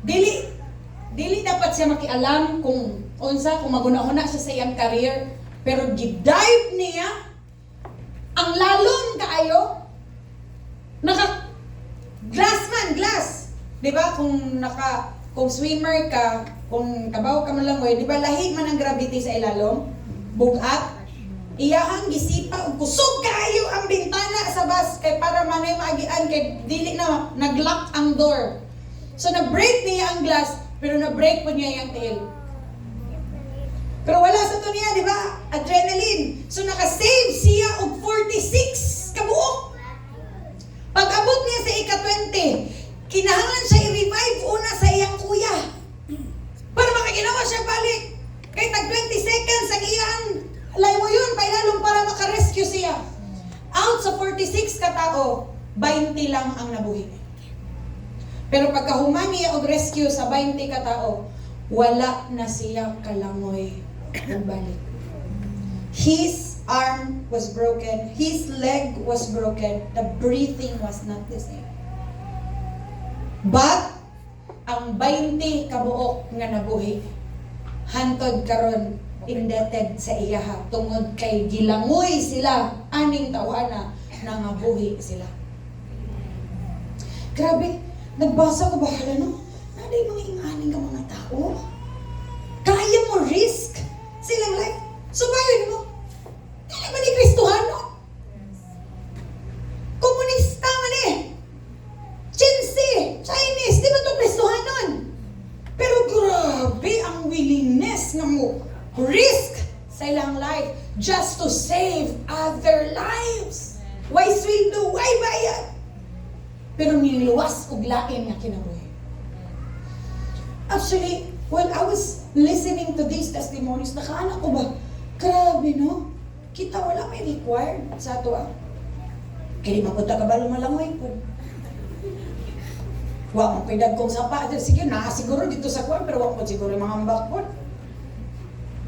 dili dapat siya makialam kung magunahuna siya sa iyang career, pero gidive niya ang lalom kaayo. Naka glass. 'Di ba kung swimmer ka, kung kabaw ka man lang di ba lahi man ang gravity sa ilalom? Bugat. Iyahang gisipa og kusog kaayo ang bintana sa bus kay para manay maagian kay dili na naglock ang door. So na-break niya ang glass, pero na-break po niya yung tail. Pero wala sa to niya, di ba? Adrenaline. So naka-save siya og 46 kabuok. Pag-abot niya sa ika-20, kinahanglan siya i-revive una sa iyang kuya. Para makaginawa siya balik. Kay tag 20 seconds ang iyang alay mo yun, pailalong para makarescue siya. Out sa 46 katao, 20 lang ang nabuhi. Pero pagkahuman niya og rescue sa 20 katao, wala na siya kalangoy og balik. His arm was broken, his leg was broken, the breathing was not the same. But ang 20 kabuok nga nabuhi, hantod karon indebted sa iya ha, tungod kay gilangoy sila aning tawhana nangabuhi sila. Grabe, nagbasa ko bahala no? Naday mga inganing ka mga tao. Kaya mo risk silang life. Subayon mo. Dili ba ni Kristohano? Komunista man eh. Chinese, Chinese, di ba ito Kristohanon? Pero grabe ang willingness na mo risk sa ilang life just to save other lives. Why sweldo? Why bayad? Pero niluwas og lain nga kinabuhi. Actually, when I was listening to these testimonies, nakaanak ko ba? Grabe no? Kita wala may required sa ato ah. Kaya di mapunta ka ba lumalangoy po? Wa mo pidag kong sapa. Sige, siguro dito sa kwan, pero wa mo siguro yung mga ambak po.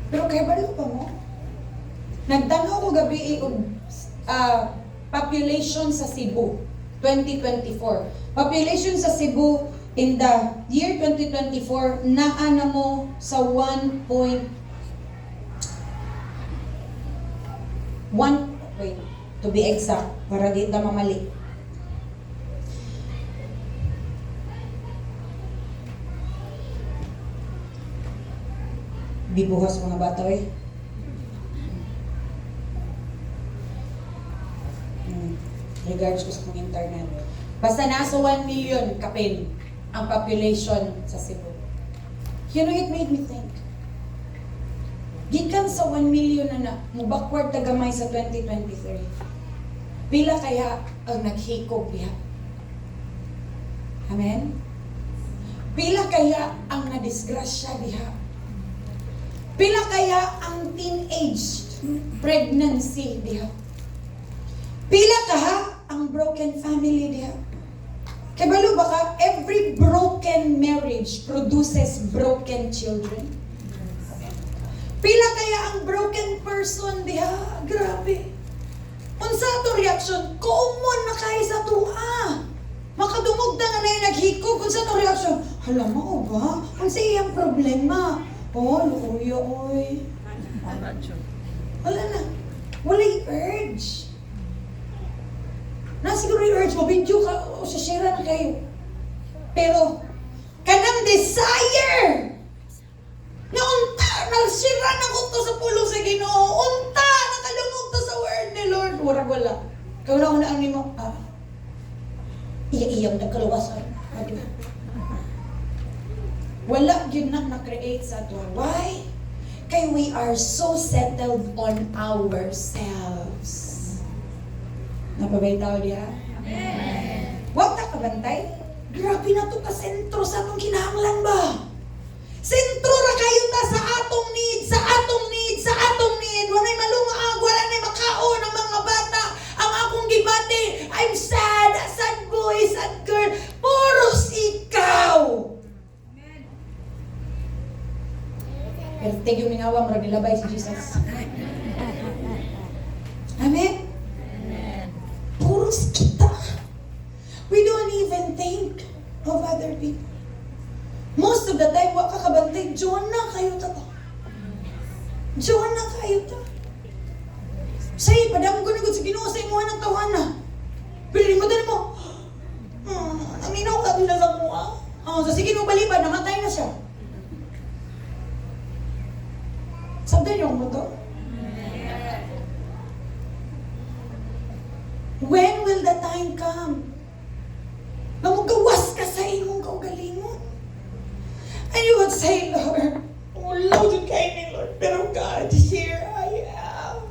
Pero kaya balo pa mo? Nagtanaw ko gabi population sa Cebu, 2024. Population sa Cebu in the year 2024, naana mo sa 1. Wait, to be exact, para di na mamali. Bibuhos mga bata eh. Regards ko sa mga internet. Basta nasa 1 million kapin ang population sa Cebu. You know, it made me think. Gikan sa 1 million na mo backward na gamay sa 2023. Pila kaya ang naghikog diha? Amen? Pila kaya ang nadisgrasya diha? Pila kaya ang teenage pregnancy diha? Pila kaha ang broken family diha? Kaya balo baka every broken marriage produces broken children? Pila kaya ang broken person diha? Grabe. Unsa to reaction? Common na kay sa tuwa. Makadungog na nga na yung naghikog. Unsa to reaction? Hala mo ba? Unsa iyang problema? Oh, lukuya, oy. Wala na. Wala'y urge. Siguro yung urge mo, video ka, o sasira na kayo. Pero, kanang desire na unta, nagsira na ko to sa pulo sa Ginoo, unta, nakalungog to sa word ni Lord. Wala. Kauna-una ang nimo, iya-iyang nagkaluwasan. Wala yun na-create sa ato. Why? Kaya we are so settled on ourselves. Napabay tao diya? Amen. Huwag na kabantay. Grabe na to ka-sentro sa atong kinahanglan ba? Sentro ra kayo ta sa atong need, sa atong need, sa atong need. Wala'y malungaag, wala na'y makaon ang mga bata. Ang akong gibati, I'm sad, a sad boy, sad girl. Puros ikaw. Pero tigyo mingawa, marag nilabay si Jesus. Amen? Puros kita. We don't even think of other people. Most of the time, wak kakabantay, John na kayo ta. John na kayo ta. Say, padam ko na sa Ginoo sa imuha ng tawana. Pili mo tayo mo. Aminaw ka nila sa mua. So sige mo balibad, namatay na siya. Sabdan yung mo to. When will the time come? Na magawas ka sa imong kaugalingon. And you would say, Lord, loaded kayo ni Lord, pero God, here I am.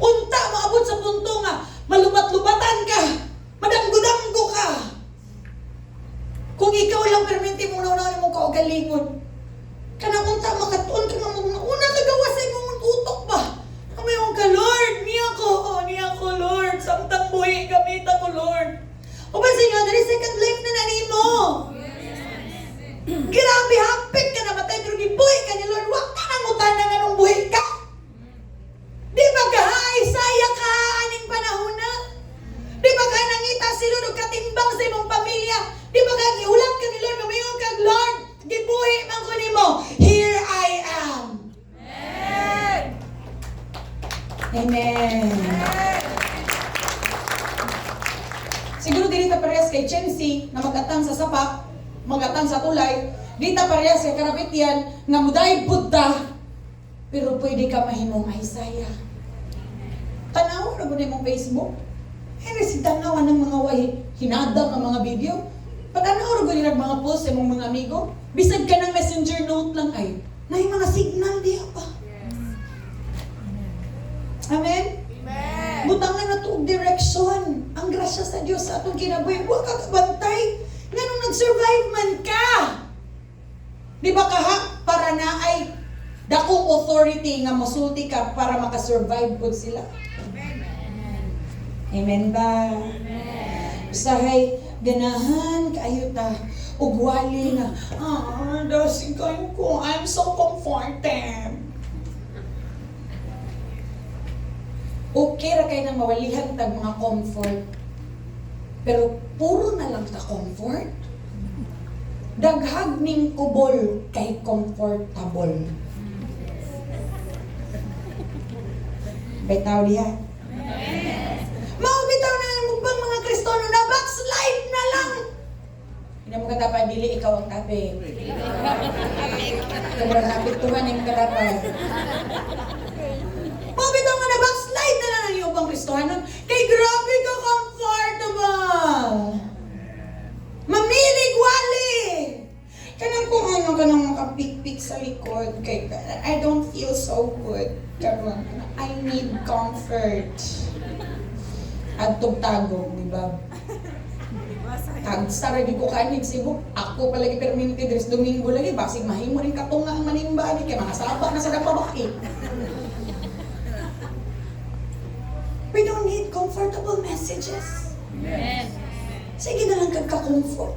Unta, maabot sa punto nga, malubat-lubatan ka, madamgo-damgo ka. Kung ikaw lang perminti mo na mong kaugalingon, kanang unta, makatuon ka una kagawa sa imong utok ba? Amayon ka, Lord, niya ko, Lord, samtang buhi, gamit ako, Lord. O ba sa inyo, there is second life na nanimo. Grabe, hapit Amen. Siguro dili ta parehas kay Chensi na magatang sa sapak, magatang sa tulay, di ta parehas kay Karapitian nga muday Buddha, pero pwede ka mahimong Isaiah. Tanaw na gud imong Facebook. Ay si tanawan ng mga hinadang ng mga video. Patanaw ra gud nag mga post sa imong mga amigo. Bisag ka ng messenger note lang ay, nay mga signal diha pa. Amen? Amen. Butangan na to og direksyon. Ang grasya sa Dios sa atong kinabuhi. Wa ka kabantay. Nganong nag-survive man ka. Di ba kaha? Para na ay dakong authority nga mosulti ka para makasurvive po sila. Amen ba? Usahay, ganahan kayo ta. Ugwali na, dasig kayo ko. I'm so comforted. Okay ra kayo na mawalihan tag mga comfort. Pero puro na lang ta comfort. Daghag ning kubol kay comfortable. Bitaw diha. Mao bitaw na ang mukbang mga Kristiyano na backslide na lang. Hindi mo katapad, dili ikaw ang tabi. Sobrang hapit tuhan yung katapad. Mao bitaw nga na backslide na lang ang iyong pang Kristiyano. Kay grabe ka comfortable. Mamilig wali. Kanang kung ano ka nang makapikpik sa likod. Kay, I don't feel so good. Karon, I need comfort. At tugtagong, di ba? Tagsa rin ko kanig sibuk. Ako palagi perminti deres Domingo lagi. Basig mahimo rin katunga ang manimba. Kaya mga saba na sa nagpabaki. We don't need comfortable messages. Amen. Sige na lang kagka-comfort.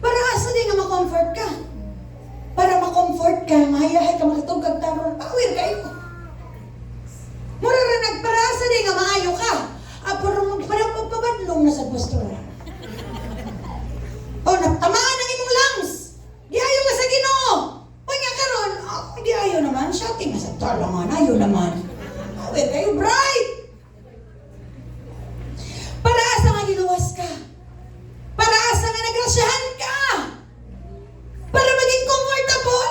Para asa di nga ma-comfort ka. Para ma-comfort ka, mahayahay ka, makatugag taron, power kayo. Mura rin nagpara asa di nga maayo ka. Pero magpabadlong na sa pastor. O, natamaan ang imong lungs. Di ayaw ka sa Ginoo. Panya karon, di ayaw naman. Shouting na sa talangan, ayaw naman. Power kayo, bright. Para asa nga giluwas ka. Para asa nga nagrasyahan ka. Para maging comfortable.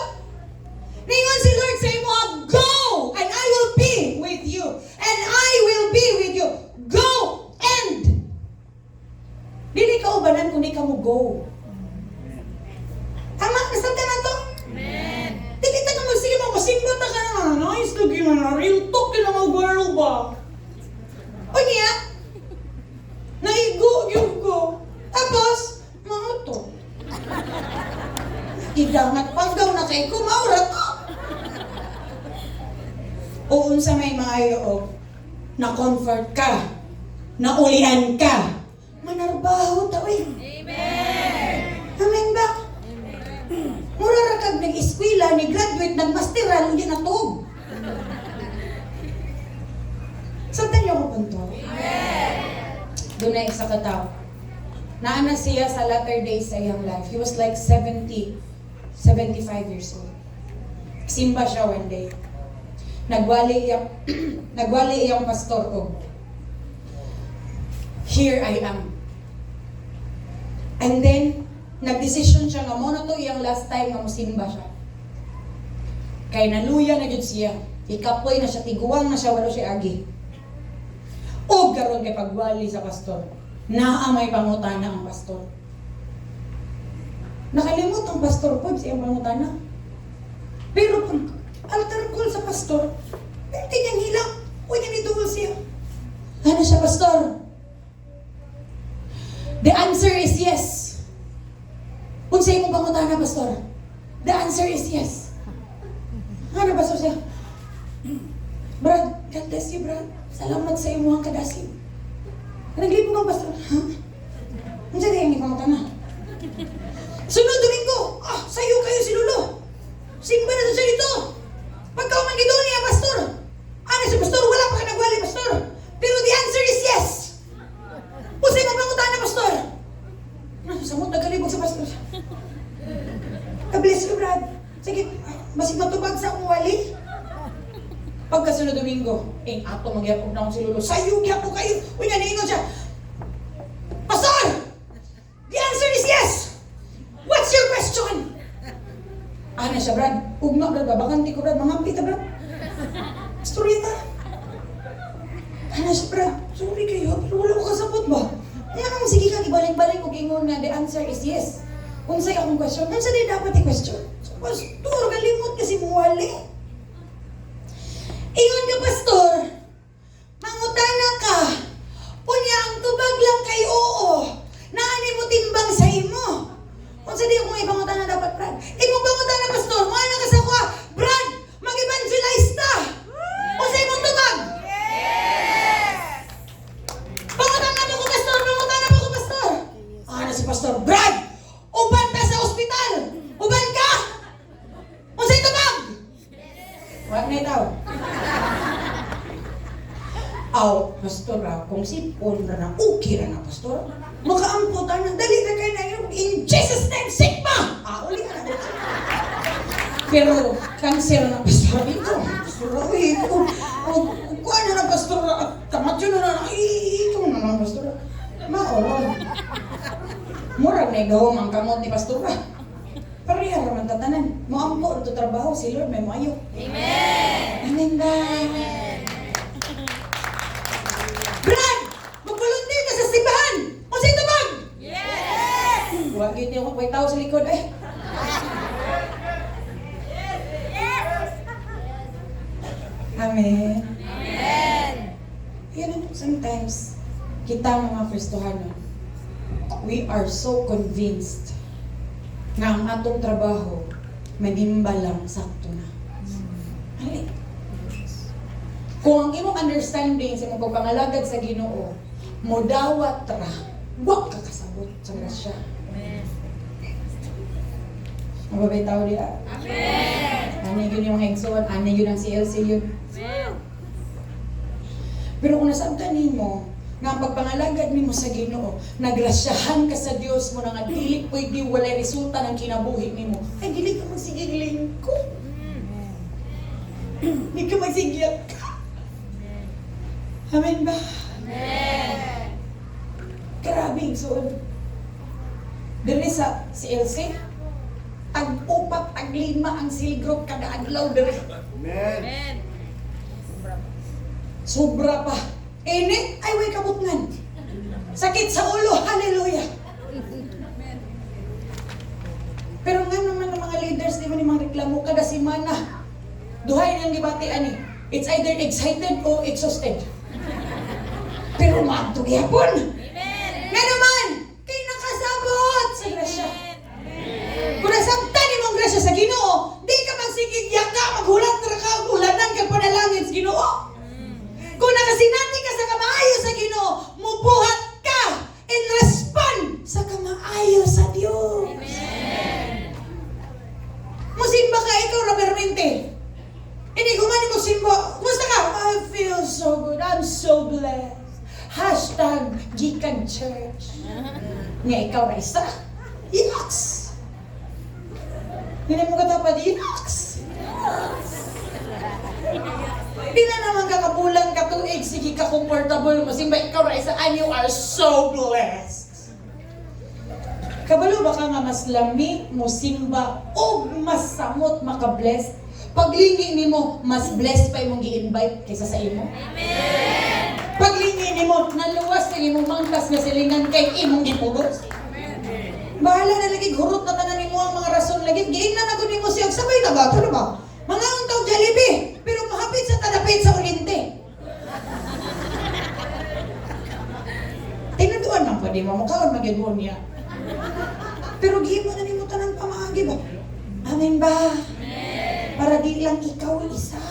Ningon si Lord sa imo, go and I will be with you. And I will be with you. Go and. Dili ka ubanan kung di ka mo go. Tama, nasabda na to? Amen. Dili ta ka mo, sige mo, masimba ta ka na. Nice, lagi na, real talk ka na mga girl ba? O niya? Naigo, yung go. Tapos, mga to. Idangat pagdaw na kay kumaura to. O unsa may maayo na-comfort ka, naulian ka, manarbaho ta, uy. Amen. Amen ba? Mura ra kag nag-eskwela, ni-graduate, nag-masteral, hindi na to. Sabtan niyo ko punto? Doon na isa ka tao. Naana siya sa latter days sa iyang life. He was like 75 years old. Simba siya one day. Nagwali iyang pastor ko. Here I am. And then, nagdesisyon siya nga mo na to iyang last time nga musimba siya. Kay naluya na jud siya. Ikapoy na siya, tiguang na siya, walo siya agi. O garon kay pagwali sa pastor. Naa may pangutana ang pastor. Nakalimot ang pastor po sa iyang pangutana. Pero pag altar call sa pastor, pwede niyang hilang. Pwede nito siya. Ano siya, pastor? The answer is yes. Kung sa imong pangutana, pastor, the answer is yes. Ano, pastor siya? Brad, God bless you, Brad. Salamat sa imo ang kadasig. Naglipong ang pastor. Ha? Ang siya yung pangutana. Sunod Domingo, sayo kayo si Lolo. Simba na siya dito. Pagka umanggido niya, pastor. Ano si pastor? Wala pa ka nagwali, pastor. Pero the answer is yes. Pusay mo pangutana, pastor. Samot, nagkalibog sa pastor. God bless you, Brad. Sige, masig matubag sa akong wali. Pagkasunod Domingo, ato magyapog na akong si Lolo. Sayo, gyapog kayo. Uy, naningon siya. Pastor! The answer is yes! What's your question? Ano siya, Brad? Ugma, Brad. Babakanti ko, Brad. Mangampit ta, Brad. Storita. Ano siya, Brad? Sorry kayo, pero wala ko kasabot ba? Kaya naman, sige ka, ibalik-balik ko gingon nga, the answer is yes. Kung sa'yo akong question, kung sa'yo dapat i-question? So, Pastor, kalimot kasi muwali. Ingon ka, Pastor. Mangutana ka. Unya, ang tubag lang kay oo. Naani mo timbang sa imo. Kung sa di akong ipangutana dapat, Brad. Imong pangutana, Pastor. Mga ka sa kwa. Brad, mag-evangelize ta. O sa imong tubag. Pangutana mo ko, Pastor. Pangutana mo ko, Pastor. Ano si Pastor? Brad, uban ta sa ospital. Uban ka. O sa tubag. Wag na itaw. Aw, Pastor, kung sipon na okay na, Pastor. Makaamputan na, dali na kayo na yun. In Jesus' name, sigma! Uli ka na. Pero, cancer na, Pastor. Ito, Pastor, ito. Kuha na na, Pastor. Tamat yun na. Ito na na, Pastor. Maoron. Murag na igawang ang kamot ni Pastor. Pareha naman tatanan. Muampo ito trabaho, si Lord may mayo. Amen. Amen ba? Brad! Mag-volunteer ka sa simbahan! O sa ito bag! Yes. Huwag yun yung may tao sa likod eh. Amen. Amen. Yan, sometimes, kita mga Kristohanon, we are so convinced na ang atong trabaho, manimba lang, sakto na. Hali. Kung ang imong understanding sa imong pagpangalagad sa Ginoo, modawat ra, wag ka kasabot sa grasya. Amen. Mababay tao diya. Amen. Ano yun yung hengsuan, ano yun ang CLC yun. Amen. Pero kung nasabtan nimo nga ang pagpangalagad nimo sa Ginoo, nagrasyahan ka sa Dios mo nga dili pwede walay resulta ng kinabuhi nimo. Ay dili ka magsigigling ko. Hindi ka magsigyak ka. Amen ba? Amen. Grabe so dili sa CLC tag-upat, tag-lima ang silgrop kada adlaw diri. Amen. Sobra pa. Init, ay way kabutngan. Sakit sa ulo, hallelujah. Pero nga naman ng mga leaders, di ba ni mga reklamo kada semana. Duhay niyang gibati ani. It's either excited o exhausted. Pero maagto gyapon. Amen. Nga naman, kay nakasabot sa grasya. Kung nasabtan ni mong grasya sa Ginoo, di ka magsigigya ka, maghulat ra ka, hulanan ka panalangin sa Ginoo. Kung nakasinati ka sa kamaayo sa Ginoo, mubuhat ka in respond sa kamaayo sa Dios. Amen. Musimba ka ikaw, Robermente. Hindi kumani mo simba. Kumusta ka? I feel so good. I'm so blessed. Hashtag Gikan Church. Nga ikaw na isa. Inox. Hindi mo katapad, Inox. Di na naman kakabulan ka tuig, sige ka comfortable mo. Simba ikaw na isa, and you are so blessed. Kabalo ba ka nga mas lami mo simba o mas samot maka-bless? Paglingi nimo mas blessed pa imong gi-invite kaysa sa imo. Amen. Paglingi nimo naluwas na imong mangkas nga silingan kay imong gipugos. Bahala na lagi hurot na tanan nimo ang mga rason lagi. Giingnan na gud nimo siya sabay na ba? Ano ba? Mga untaw Jollibee, pero mahapit sa tadapit sa Oriente. Tinaduan man pa di mo mukhaon magyud niya. Pero gihimo na nimo tanan pamaagi ba? Amen ba? Para di lang ikaw isa.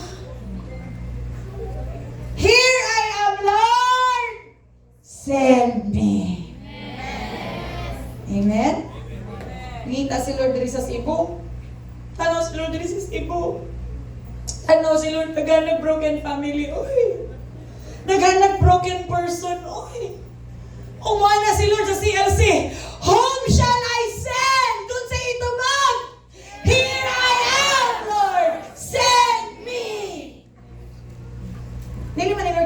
Here I am, Lord! Send me. Amen? Ngita si Lord diri sa Cebu. Tanaw si Lord diri sa Cebu. Tanaw si Lord naghanap broken family. Oy! Naghanap broken person. Oy! Umana si Lord sa CLC. Whom shall I send? Doon sa itubag. Here I am, Lord. Send me.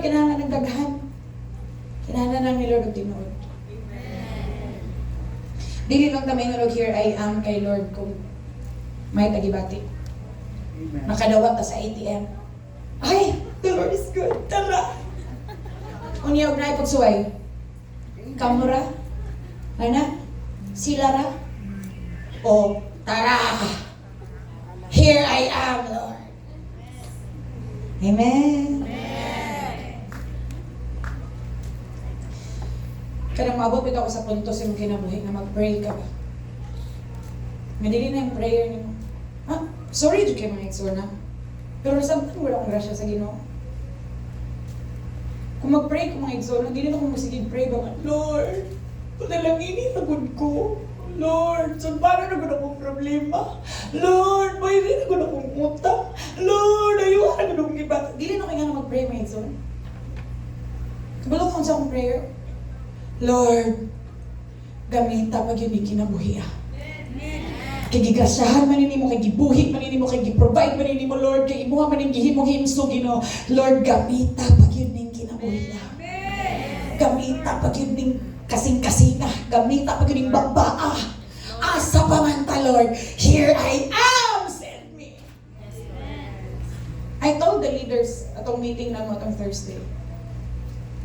kinahanglan ng daghan. Kinahanglan lang ni Lord og tinuod. Dili lang ta mainulog here I am kay Lord kung may tagibati. Makadawat ta sa ATM. Ay, the Lord is good. Tara. Unya og naay pagsuway. Kamura. Ana? Silara. O tara. Here I am, Lord. Amen. Kanang maabot ako sa punto sa imong kinabuhi na mag-pray ka ba? Nga dili na yung prayer nimo. Ha? Sorry jud kay mga eksona. Pero sometimes wala akong grasya sa Ginoo. Kung mag-pray ko mga eksona, dili na ako masigig pray ba nga, Lord, panalangin nagod ko. Lord, so paano na gud akong problema? Lord, pwede na gud akong utang. Lord, ayaw na gud akong ibata. Dili na kaya na mag-pray mga eksona. Kabalo ko sa akong prayer. Lord, gamita pag yun yung kinabuhi. Kay gigrasahan man nimo, kay gibuhi man nimo, kay giprovide man nimo, Lord, kay imuha man ning gihimong himsog, Ginoo. Lord, gamita pag yun ning kinabuhi. Gamita pag yun ning kasing-kasinga, gamita pag yun ning bagbaa. Asa pa man ta, Lord, here I am, send me. I told the leaders atong meeting na mo atong Thursday,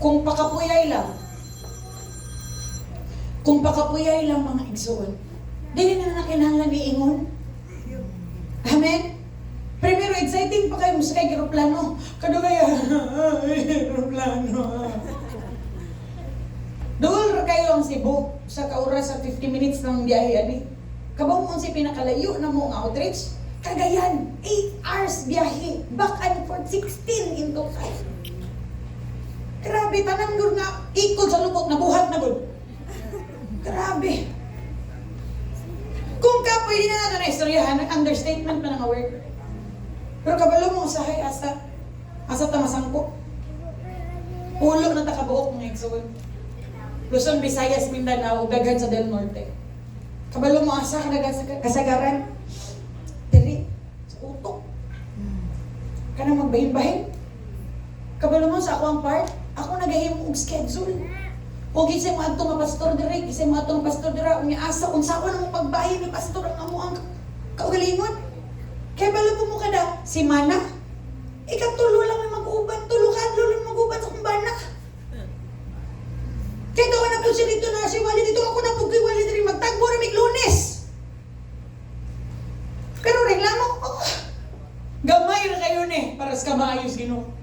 kung pakapuyay lang mga igsoon, dili na kinahanglan ni ingon. Amen? Primero, exciting pa kayo sa kay aeroplano. Kadugay, aeroplano. Doon ra kayo ang Cebu sa kauras sa 50 minutes ng biyahe ani. Kabang mo si pinakalayo na mo ang outreach. Cagayan, 8 hours biyahe, back and forth 16 into 5. Grabe, tanan gud nga ikot sa lubot na buhat na gud. Grabe. Kung ka pwede na natin na istoryahan, understatement pa ng word. Pero kabalo mo usahay asa tamasangko. Ulo na takabuok ng Exod. Luzon, Visayas, Mindanao, daghan sa Del Norte. Kabalo mo asa kanagan sa kasagaran. Dili, sa utok. Kana magbahin-bahin. Kabalo mo sa ako ang part, ako nagahimo og schedule. O gisay mo adto nga pastor dire, gisay mo adto nga pastor dire, unya asa kung saan mo pagbahin ni pastor ang amo ang kaugalingon. Kaya balo mo kada si Mana, ikatulo lang may mag-uban, tulo kadlo lang mag-uban sa kumbana. Kaya gawa na po siya dito na si Wali dito ako na po kay Wali dire magtagbo ra mig Lunes. Pero reklamo, gamay ra kayo ni para sa kamaayos Ginoo.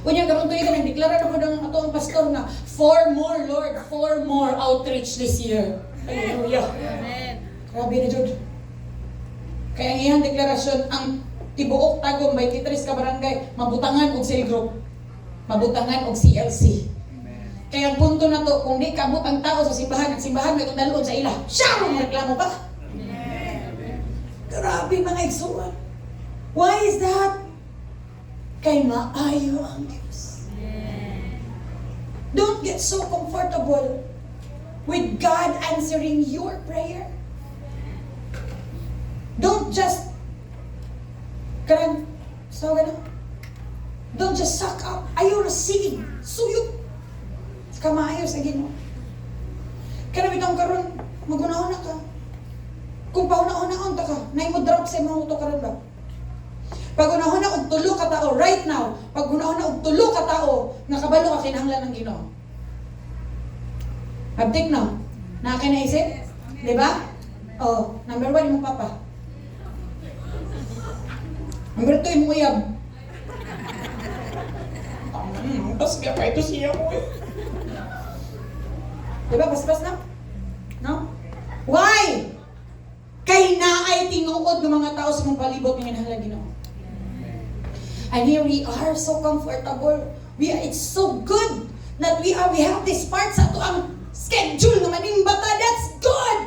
Kunya karon tuig ka nagdeklara na ko ng ato ang pastor na 4 more Lord, 4 more outreach this year. Hallelujah. Amen. Grabe na jud. Kaya ang iyang deklarasyon ang tibuok tagong 23 ka barangay mabutangan og cell group. Mabutangan og CLC. Kaya ang punto na to, kung di kabut ang tao sa simbahan, ang simbahan may dalon sa ila. Siya mo reklamo pa. Grabe mga igsuon. Why is that? Kay maayo ang Diyos. Don't get so comfortable with God answering your prayer. Don't just don't just suck up. Ayaw na sige. Suyok. Kamaayo sa Ginoo. Kaya bitong karon magunahon na ka. Kung pauna-unahon ta ka, nay mo drop sa mga uto karon ba? Pag unahon na og tulo ka tao right now, pag unahon na og tulo ka tao, nakabalo ka kinahanglan ng Ginoo. Abdik no? Nakakinaisip? Di ba? Oh, number 1 imong papa. Number 2 imong uyab. Tapos kaya pa ito siya ko eh. Di ba? Pas-pas na? No? Why? Kay naay tinuod ng mga tao sa mong palibot ng kinahanglan Ginoo. And here we are so comfortable. It's so good that we have this part sa ito ang schedule na manimbata. That's good!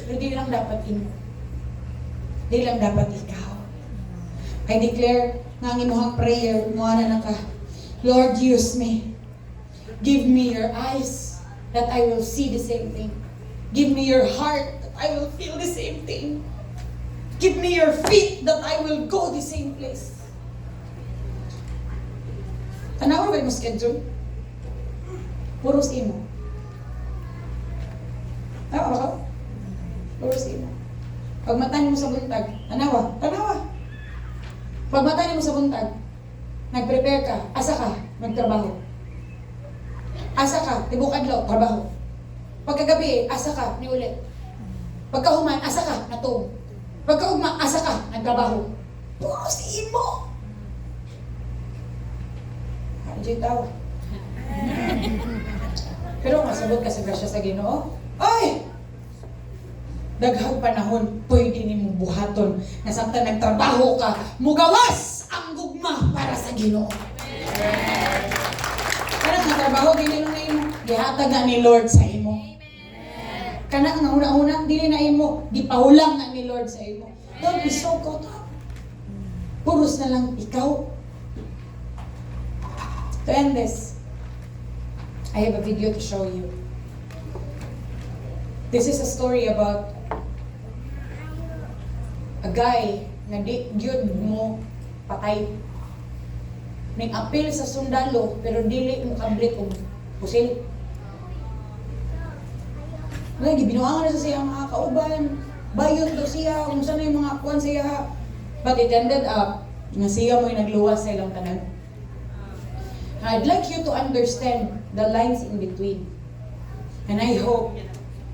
Pero di lang dapat di lang dapat ikaw. I declare nga ang imuhang prayer, muana na ka. Lord, use me. Give me your eyes that I will see the same thing. Give me your heart that I will feel the same thing. Give me your feet that I will go the same place. Tanawa ba yung schedule? Puro sa imo. Tama ba ka? Puro sa imo. Pag mata mo sa buntag, tanawa, tanawa. Pag mata mo sa buntag, nag-prepare ka, asa ka, magtrabaho. Asa ka, tibok adlaw, trabaho. Pagkagabi, asa ka, ni ulit. Pagkahuman, asa ka, natong. Pagkaugma, asa ka, nagtrabaho. Puro si imo. Hadyo tao. Pero masabot ka sa grasya sa Ginoo. Ay! Daghang panahon, pwede ni mong buhaton na samtang nagtrabaho ka, mugawas ang gugma para sa Ginoo. Karang nagtrabaho, dili na imo. Gihatag na ni Lord sa imo. Kana nga una-una, dili na imo. Gipahulang na ni Lord sa imo. Don't be so caught up. Puros na lang ikaw. To end this, I have a video to show you. This is a story about a guy na di gyud mo patay. Ning apil sa sundalo pero dili mo kablit og pusil. Lagi binuangan na sa siya mga kauban, bayot daw siya, kung saan yung mga kuwan siya. But it ended up na siya mo'y nagluwas sa ilang tanan. I'd like you to understand the lines in between. And I hope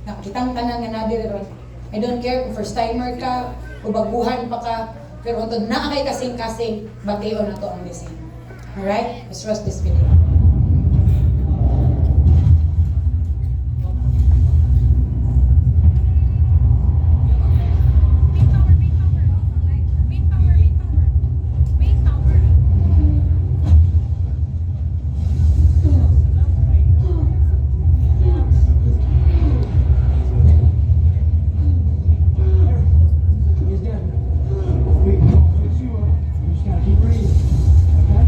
na kitang tanan nga nabi ron. I don't care kung first timer ka o baguhan pa ka, pero kung naa kay kasing-kasing, batiyon na to ang design. Alright? Let's watch this video. He's dead. We can fix you up. You just gotta keep breathing. Okay?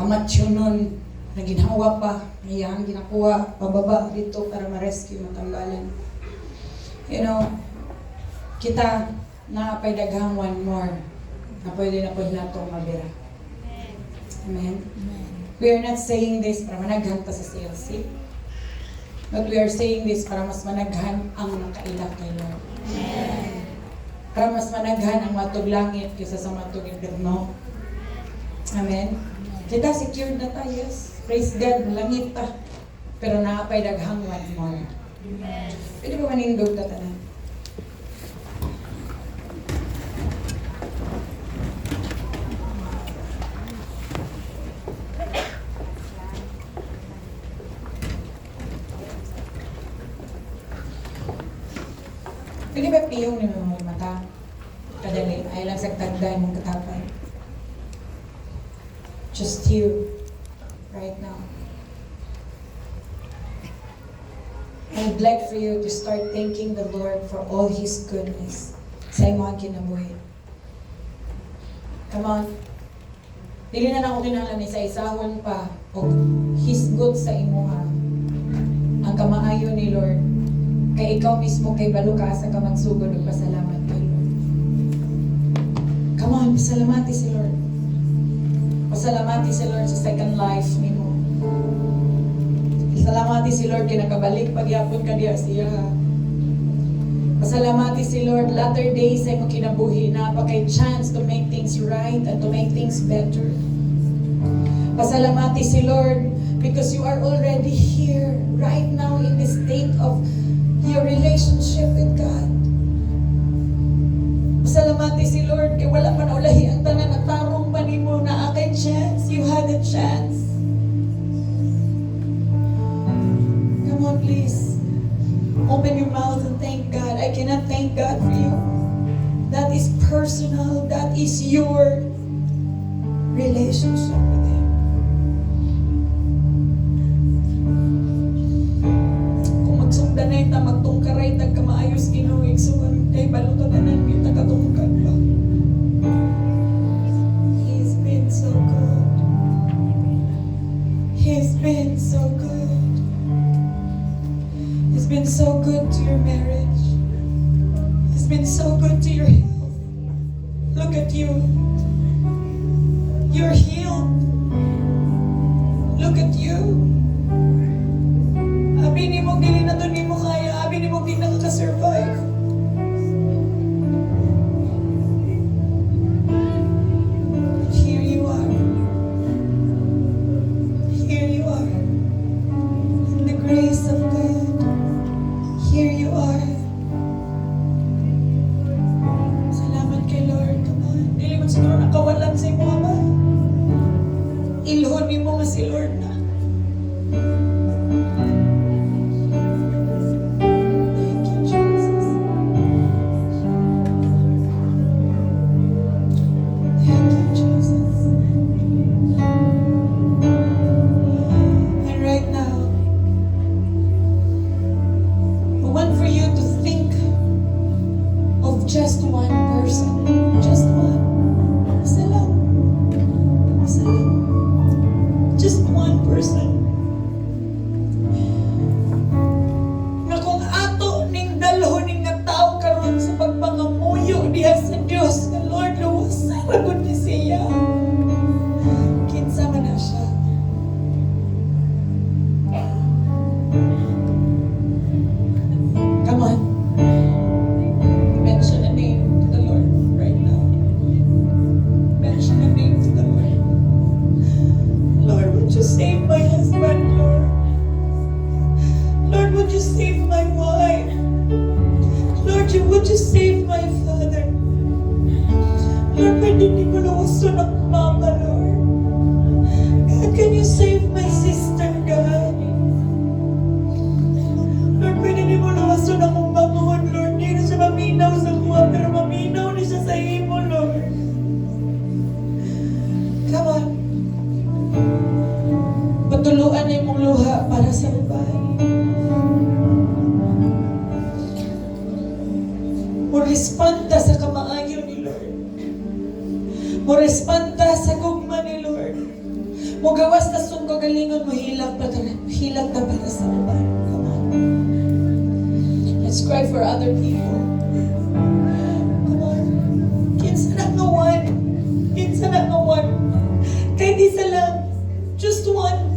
kamatyo nun, na ginhawa pa, iyang ginakuha, pababa dito para ma-rescue, matanggalan. You know, kita naapay daghang one more na pwede na po natong mabira. Amen? We are not saying this para managhan pa sa CLC, but we are saying this para mas managhan ang nakaila kay Lord. Para mas managhan ang matog langit kaysa sa matog impyerno. Amen? Kita secured na tayo, yes. Praise God, langit ta. Pero naapay daghang one more. Pwede ba manindog na tanan? Pwede ba piyong ni mga mata? Kadali, ay lang sa tagdan mong katapay. Just you, right now. I would like for you to start thanking the Lord for all His goodness sa imong kinabuhi. Come on. Dili na ako kinahanglan ni sa isahon pa o His good sa imuha. Ang kamaayo ni Lord. Kay ikaw mismo kay balo ka sa kamagsugod ug pasalamat kay Lord. Come on, pasalamati si Lord. Pasalamati si Lord sa second life nimo. Pasalamati si Lord kay nakabalik pagyapon ka diha siya. Pasalamati si Lord latter days ay mo kinabuhi na pa kay chance to make things right and to make things better. Pasalamati si Lord because you are already here right now in this state of your relationship with God. Pasalamati si Lord kay wala man ulahi ang tanan at tarong pa nimo na akay chance. You had a chance. Come on, please. Open your mouth and thank God. I cannot thank God for you. That is personal. That is your relationship with Him. Kung magsugdan na ita, magtungkaray, tagkamaayos, kinuwig, suwan, kay balutatanan, kita katungkad pa. He's been so good. He's been so good. He's been so good to your marriage. He's been so good to your health. Look at you. You're healed. Look at you. Abi ni mo dili na doon ni mo kaya. Abi ni mo di nakaka-survive. Here you are. Here you are. In the grace of God. Here you are. Salamat kay Lord. Come on. Dili mo siguro nakawalan sa imo ba? Ilhon ni mo nga si Lord na. Thank you, Jesus. Thank you, Jesus. And right now, I want for you to think of just one person. Just one. Isa lang. Isa lang. Just one person. Nga kung ato ning dalhon ning nga tao karon sa pagpangamuyo diha sa Dios nga Lord luwasan ra gud ni siya. Kinsa man na siya. Come on. Mention a name to the Lord right now. Mention a name to the Lord. Lord, would you save my husband, Lord? Lord, would you save my wife? Lord, would you save my father? Lord, pwede ni mo luwason ang mama, Lord. God, can you save my sister, God? Lord, pwede ni mo luwason akong bangon, Lord. Hindi na siya maminaw sa kuha, pero maminaw na siya sa imo, Lord. Come on. Patuluan na imong luha para sa babae. Morespanda sa kamaayo ni Lord. Morespanda sa gugma ni Lord. Mugawas na sung kagalingon mo hilak na para sa uban. Come on. Let's cry for other people. Come on. Kinsa na nga one. Kinsa na nga one. Kahit isa lang. Just one.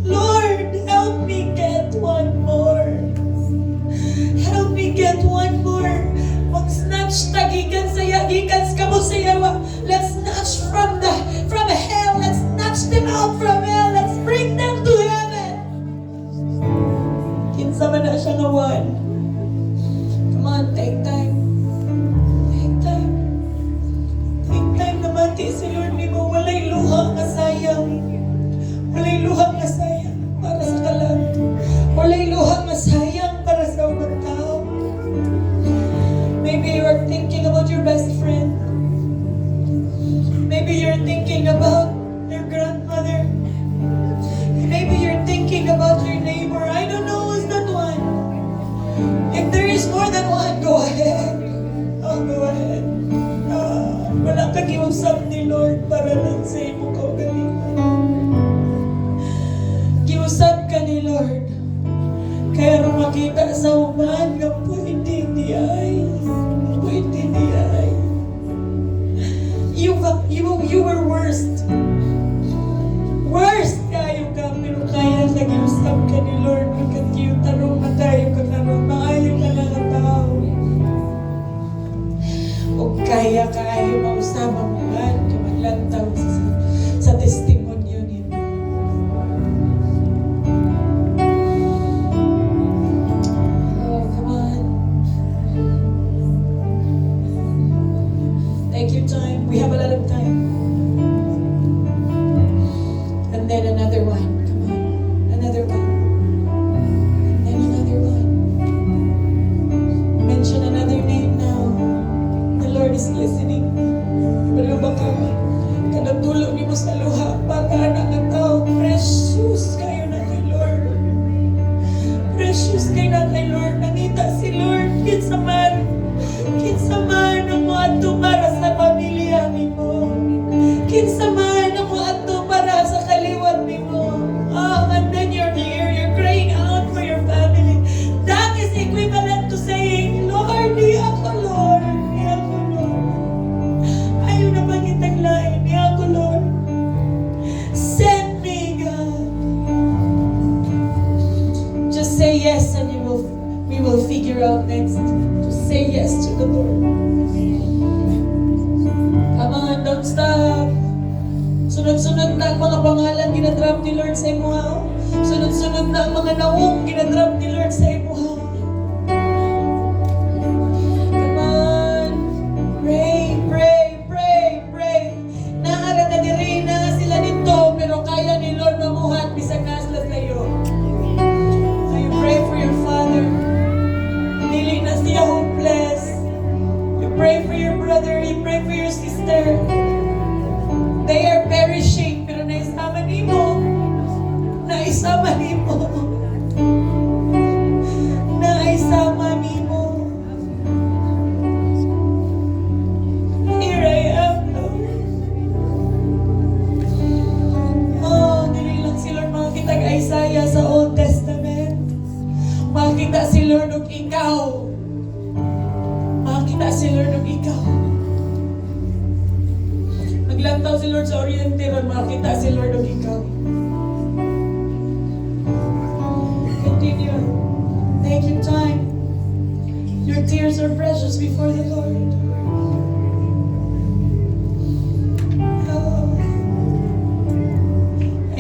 Lord, help me get one more. Help me get one more. Mag-snatch tagikan saya, gikan sa kamo sayawa. Let's snatch from hell. Let's snatch them out from hell. Let's bring them to heaven. Kinsa man na siya nga one. Come on, take time. Take time. Take time na mati si Lord ni mo. Walay luha nga sayang. Walay luha nga sayang para sa kalag. Walay luha nga sayang para sa ubang tao. Maybe you are thinking about your best friend. Maybe you're thinking about your grandmother. Maybe you're thinking about your neighbor. I don't know who's that one. If there is more than one, go ahead. Oh, go ahead. Wala ka giusap ni Lord para lang sa imo kaugalingon. Giusap ka ni Lord. Kaya nung makita sa uman nga pwede di ay. Pwede di ay. You were worst. Worst kayo ka, pero kaya ka giusap ka ni Lord. Pagkat kayo tarong matayo ka naman, maayo ka lang ang tao. O kaya kayo mausama mo man, kamaglantaw sa testimonyo niyo. Oh, come on. Take your time. We have a lot of time. And then another one. Come on. Another one. And then another one. Mention another name now. The Lord is listening. Pero baka kanatulog niyo mo sa luha. Baka anak ng tao. Precious kayo na kay Lord. Precious kayo na kay Lord. Nangita si Lord. Kinsa man ang mo ato para sa pamilya ni mo. Kinsa man ang mo ato para sa kaliwat ni mo. And then you're here, you're crying out for your family. That is equivalent to saying, Lord, di ako Lord. Di ako Lord. Ayaw na pangitaglain. Di ako Lord. Send me, God. Just say yes and we will figure out next. Just say yes to the Lord. Come on, don't stop. Sunod-sunod na ang mga pangalan ginadrop ni Lord sa imo ha. Sunod-sunod na ang mga naong ginadrop ni Lord sa imo ha. Come on. Pray, pray, pray, pray. Naara na diri na sila dito, pero kaya ni Lord mamuhat bisag nasla sa iyo. So you pray for your father. Dili na siya hopeless. You pray for your brother, you pray for your sister. They are perishing, pero naisama ni mo. Naisama ni mo. Naisama ni mo. Here I am, Lord. Oh, dili lang si Lord makakita kay Isaiah sa Old Testament. Makakita si Lord og ikaw. Makakita si Lord og ikaw. Naglantaw si Lord sa Oriente, makita si Lord og ikaw. Continue. Take your time. Your tears are precious before the Lord. Oh.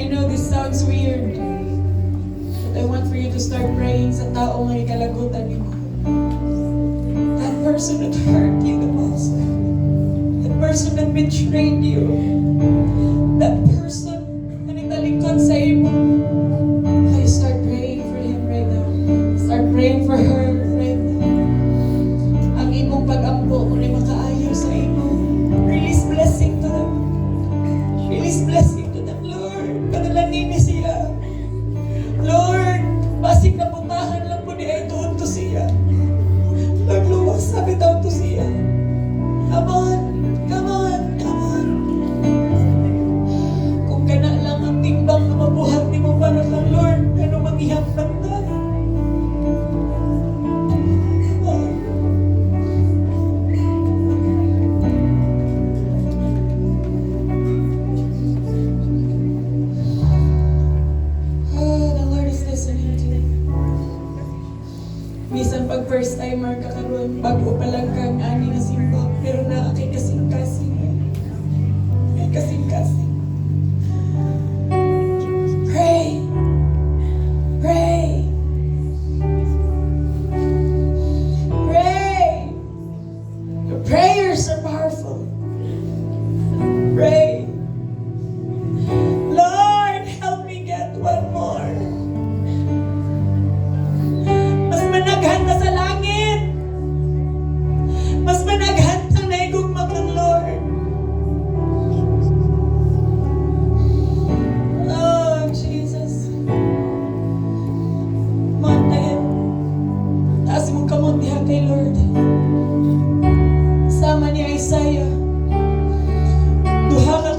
I know this sounds weird, but I want for you to start praying sa tao nga ikalagutan mo. That person that hurt you the most. Person that betrayed you, that person na nitalikod sa imo. I start praying for him right now. Start praying for her right now. Ang imong pag-ampo kung ay makaayo sa imo. Release blessing to them. Release blessing to them, Lord. Padalanin ni siya. Lord, basig na putahan lang po niya ito to siya. Lord, luwas sabi daw to siya. Come on. Come on, come on. Kung pray. Lord, help me get one more. Mas managhan na sa langit. Mas managhan na naigugma kang Lord. Oh, Jesus. Mantayin. Taas mong kamot diha kay Lord. Sama ni Isaiah. Duha ka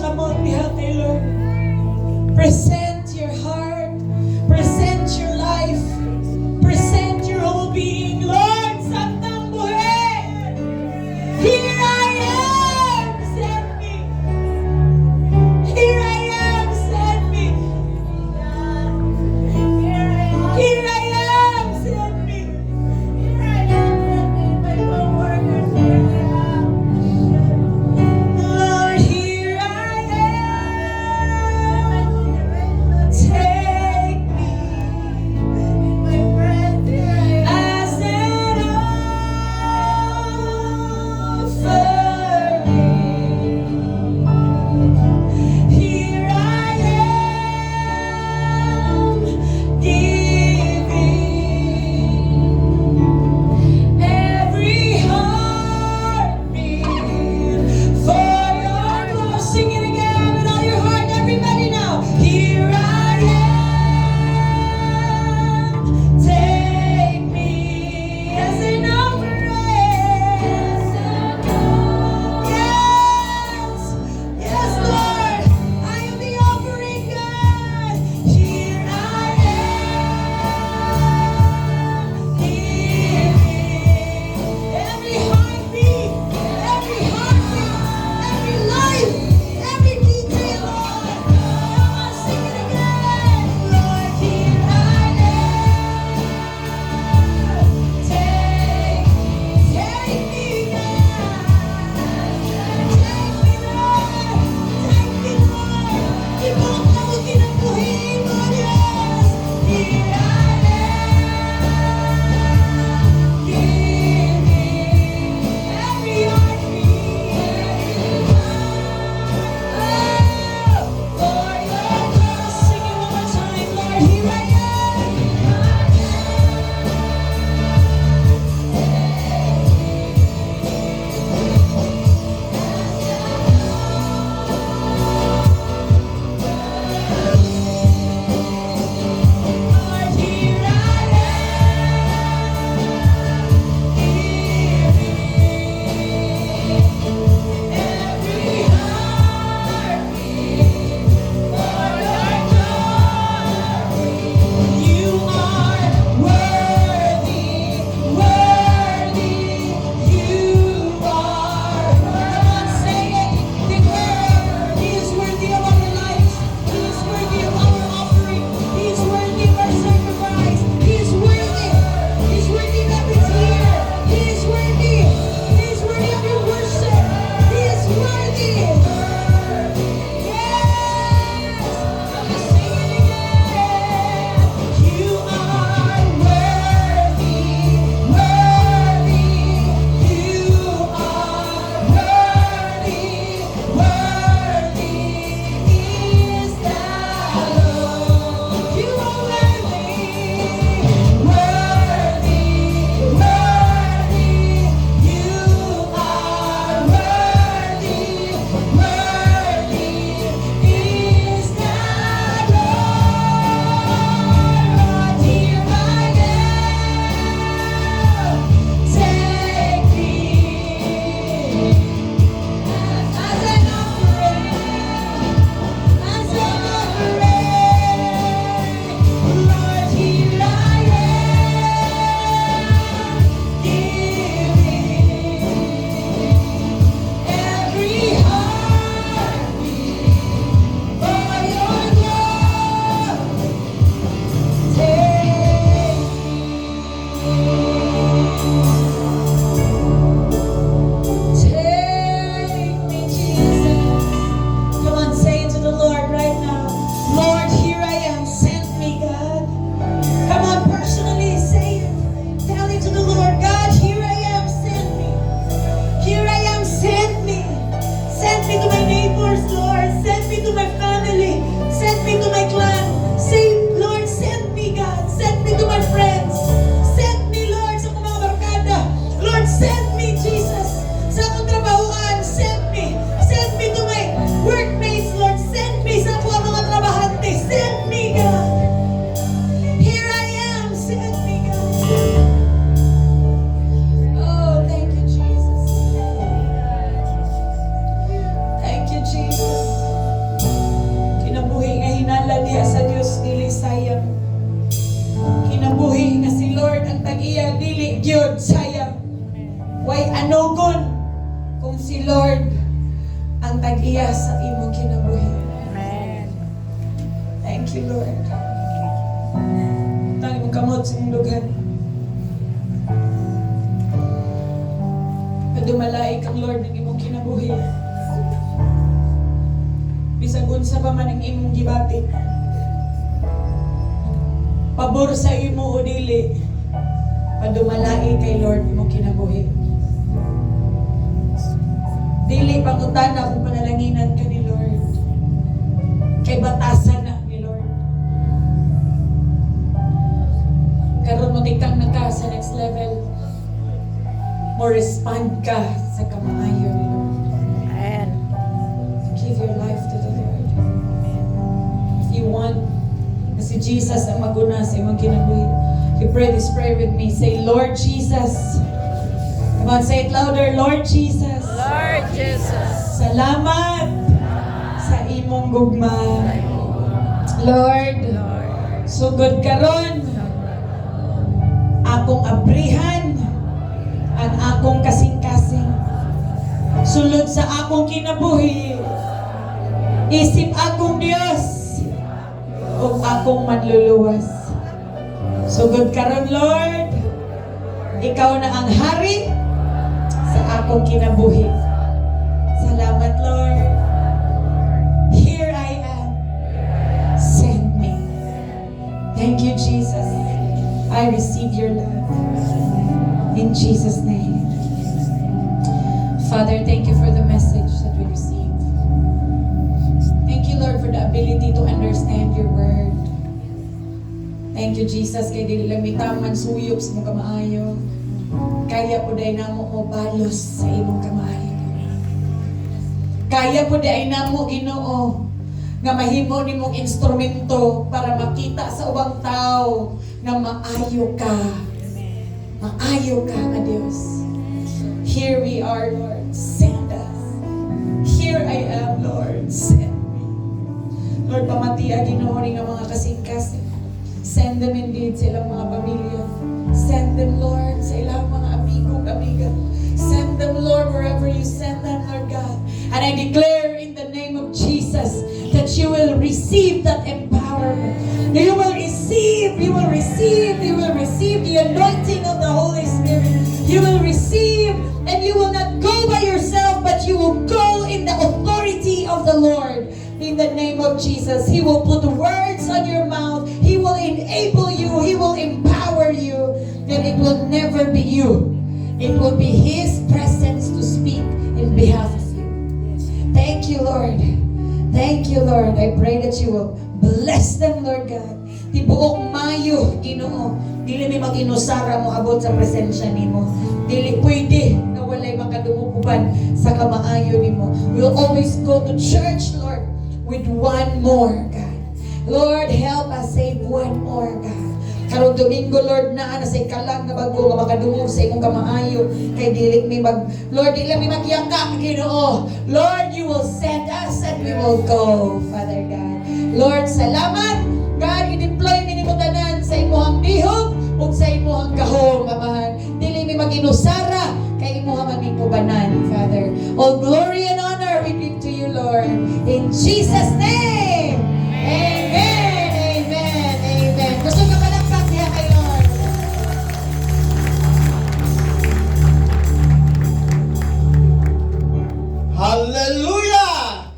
ang tag-iya dili gyud sayang. Way anogon kung si Lord ang tag-iya sa imong kinabuhi. Thank you, Lord. Tangi mong kamot sa imong lugar. Padumalay kang Lord ng imong kinabuhi. Bisag unsa pa man ang imong gibati. Pabor sa imo o dili. Padumalay kay Lord imong kinabuhi. Dili pangutana kung panalanginan ka ni Lord. Kay batasan na ni Lord. Karon mo tikang na ka sa next level. Mo respond ka sa kamaayo ni Lord. Give your life to the Lord. If you want na si Jesus ang maguna sa imong kinabuhi, you pray this prayer with me. Say, Lord Jesus. Come on, say it louder. Lord Jesus. Lord Jesus. Salamat sa imong gugma. Lord, sugod karon akong abrihan ang akong kasing-kasing. Sulod sa akong kinabuhi, isip akong Dios ug akong manluluwas. Sugod karon Lord, ikaw na ang hari sa akong kinabuhi. Salamat Lord. Here I am. Send me. Thank you Jesus. I receive your love. In Jesus' name. Father, thank you for the message that we received. Thank you, Lord, for the ability to understand your word. Thank you, Jesus, kay dili lang mitaman suyop sa mong kamaayo. Kaya po dahil namo mo balos sa imong kamaayo. Kaya po dahil namo Ginoo nga mahimo nimong instrumento para makita sa ubang tao na maayo ka. Maayo ka, nga Diyos. Here we are, Lord. Send us. Here I am, Lord. Send me. Lord, pamatiya, Ginoo rin ang mga kasing-kasing. Send them indeed sa ilang mga pamilya. Send them, Lord, sa ilang mga amigo, amiga. Send them, Lord, wherever you send them, Lord God. And I declare in the name of Jesus that you will receive that empowerment. That you will receive the anointing of the Holy Spirit. You will receive, and you will not go by yourself, but you will go in the authority of the Lord. In the name of Jesus, He will put words on your mouth. He will enable you. He will empower you. And it will never be you. It will be His presence to speak in behalf of you. Thank you, Lord. Thank you, Lord. I pray that you will bless them, Lord God. Tibuok mayo, Ginoo. Dili mi mag-inusara mo abot sa presensya nimo. Dili pwede na walay makadumukuban sa kamaayo nimo. We'll always go to church, Lord, with one more, God. Lord, help us save one more, God. Karong Domingo, Lord, na sa ikalang na bago nga makadungog sa imong kamaayo kay dili mi Lord, dili mi magyaka, Ginoo. Lord, you will send us and we will go, Father God. Lord, salamat. God, i-deploy mi nimo tanan sa imong bihog ug sa imong gahom, Amahan. Dili mi mag-inusara kay imong maningkubanan, Father. All glory and honor we give to you, Lord. In Jesus' name. Amen. Amen. Amen. Gusto ka palakpak niya kay Lord. Hallelujah!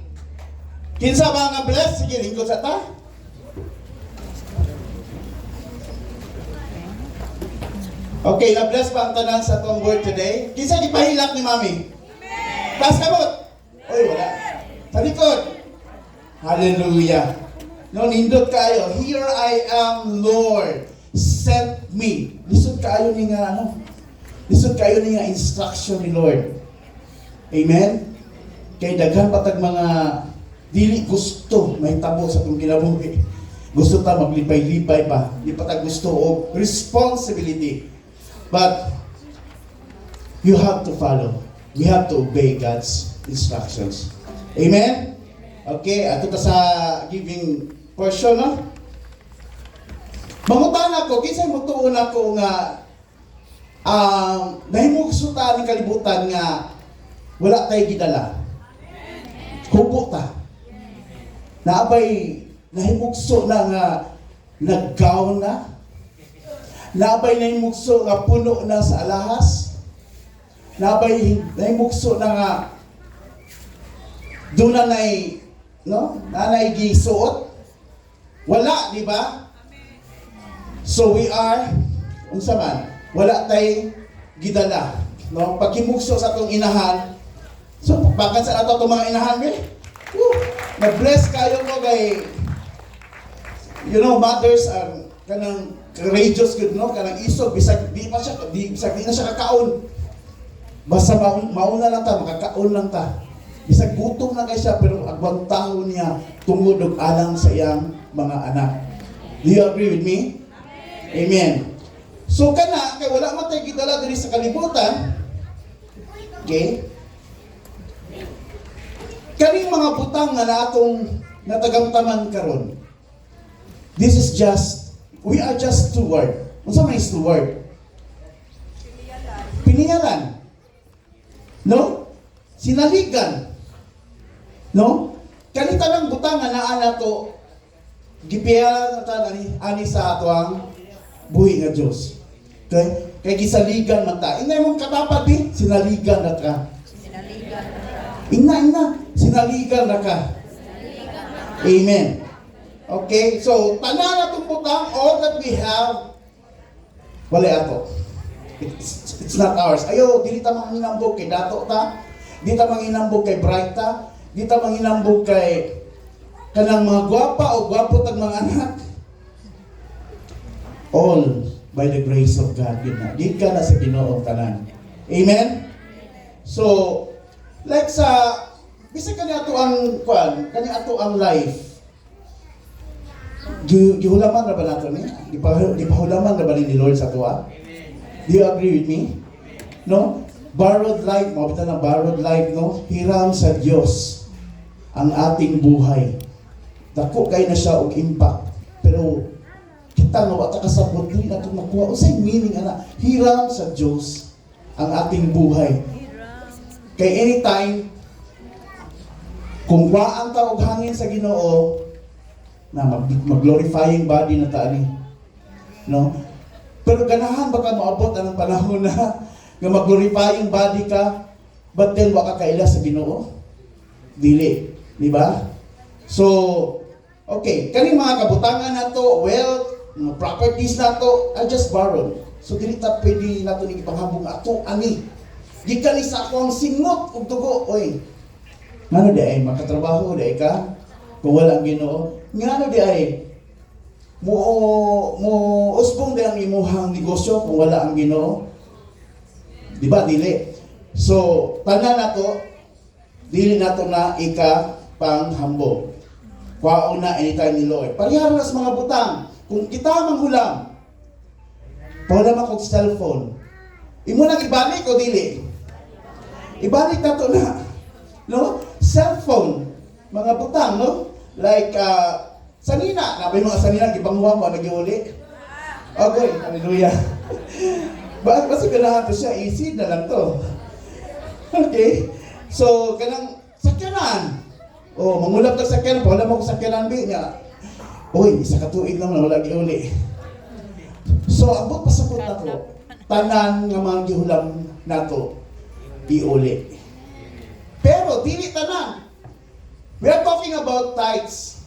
Kinsa ba nga bless? Sige, lingkod sa ta. Okay, na-bless pa ang tanan sa tong word today. Kinsa gipahilak ni Mami? Pass kabot. Oy, wala. Sa likod. Hallelujah. No, nindot kayo. Here I am, Lord. Send me. Lisod kayo ni nga ano? Lisod kayo ni nga instruction ni Lord. Amen? Kay daghan patag mga dili gusto may tabo sa itong kinabuhi. Gusto ta maglipay-lipay pa. Di patag gusto o responsibility. But you have to follow. We have to obey God's instructions. Amen? Okay, ato ta sa giving portion, no? Mangutan ako, kinsa mo tuon ako nga nahimugsuta ni kalibutan nga wala tayo gidala. Kupo ta. Naabay nahimugso na nga naggaw na. Naabay nahimugso nga puno na sa alahas. Naabay nahimugso na nga doon nanay gisuot. Wala, di ba? So we are, unsa man, wala tay gidala. No? Pagkimugso sa atong inahan, so bakit sa ato itong mga inahan, nag-bless kayo ko kay, mothers are kanang courageous good, no? Kanang isog, bisag di na siya kakaon. Basta mauna lang ta, makakaon lang ta. Bisag gutom na kay siya, pero agwang taho niya tungod og alang sa iyang mga anak. Do you agree with me? Amen. So kana, kay wala man tayo gidala diri sa kalibutan, okay? Kaning mga butang nga natong natagamtaman karon. We are just steward. Unsa may steward? Piniyalan. No? Sinaligan. No? Kani tanang butang nga naa nato gipiyalan ta ani sa atoang buhi nga Dios. Okay? Kay gisaligan man ta. Ingay mong katapat sinaligan na ka. Ina, sinaligan na ka. Amen. Okay, so tanan natong butang, all that we have, wala ato. It's not ours. Ayo, dili ta manginambog kay dato ta, di ta manginambog kay bright ta, di ta manginambog kay kanang mga gwapa o gwapo tag mga anak. All by the grace of God, yun na. Di ka na sa Ginoo tanan. Amen? So, like sa, bisag kani ato ang kani ato ang life. Gihulaman ra ba nato ni? Gipahulaman ra ba ni Lord sa tuwa? Do you agree with me? No? Borrowed life, mabita na borrowed life, no? Hiram sa Diyos ang ating buhay. Dako kay na siya og impact. Pero kita nga wata kasabot dili nato makuha. Unsay meaning ana? Hiram sa Diyos ang ating buhay. Kay anytime kung waan ta og hangin sa Ginoo na mag-glorifying body na ta ani. No? Pero ganahan baka maabot ang panahon na mag-glorifying body ka, but then wa ka kaila sa Ginoo? Dili, di ba? So, okay, kaning mga kabutangan nato, wealth, mga properties nato, I just borrowed. So dili ta pwede nato ni ipanghabong ato ani. Gikan ni sa akong singot ug dugo, oy. Ngano di ay makatrabaho di ka? Kung wala ang Ginoo, ngano di ay mo usbong di ang imuhang negosyo kung wala ang Ginoo? Di ba dili? So, tanan nato dili nato na panghambog. Kwaon na anytime ni Lord. Parihara na sa mga butang. Kung kita manghulam, pahulam ako sa cellphone. Imo nang ibalik o dili? Ibalik nato na. No? Cellphone. Mga butang, no? Like, sanina. Nabay mga sanina, gibanguha mo, nag-iuli. Okay, hallelujah. Basta ganahan to siya, easy na lang to. Okay? So, kanang sakyanan. Oh, mangulap ka sakyanan, pahulam ako sakyanan, bi niya. Uy, isa ka tuig lang na wala giuli. So, abot pasabot na to. Tanan nga mga gihulam na to, iuli. Pero, dili tanan. We are talking about tithes.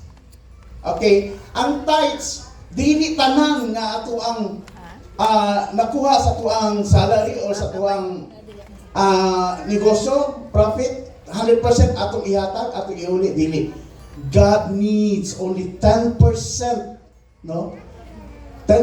Okay? Ang tithes, dili tanan nga ato ang nakuha sa tuang salary or sa tuang negosyo, profit, 100% atong ihatag, atong iuli, dili. God needs only 10%, no?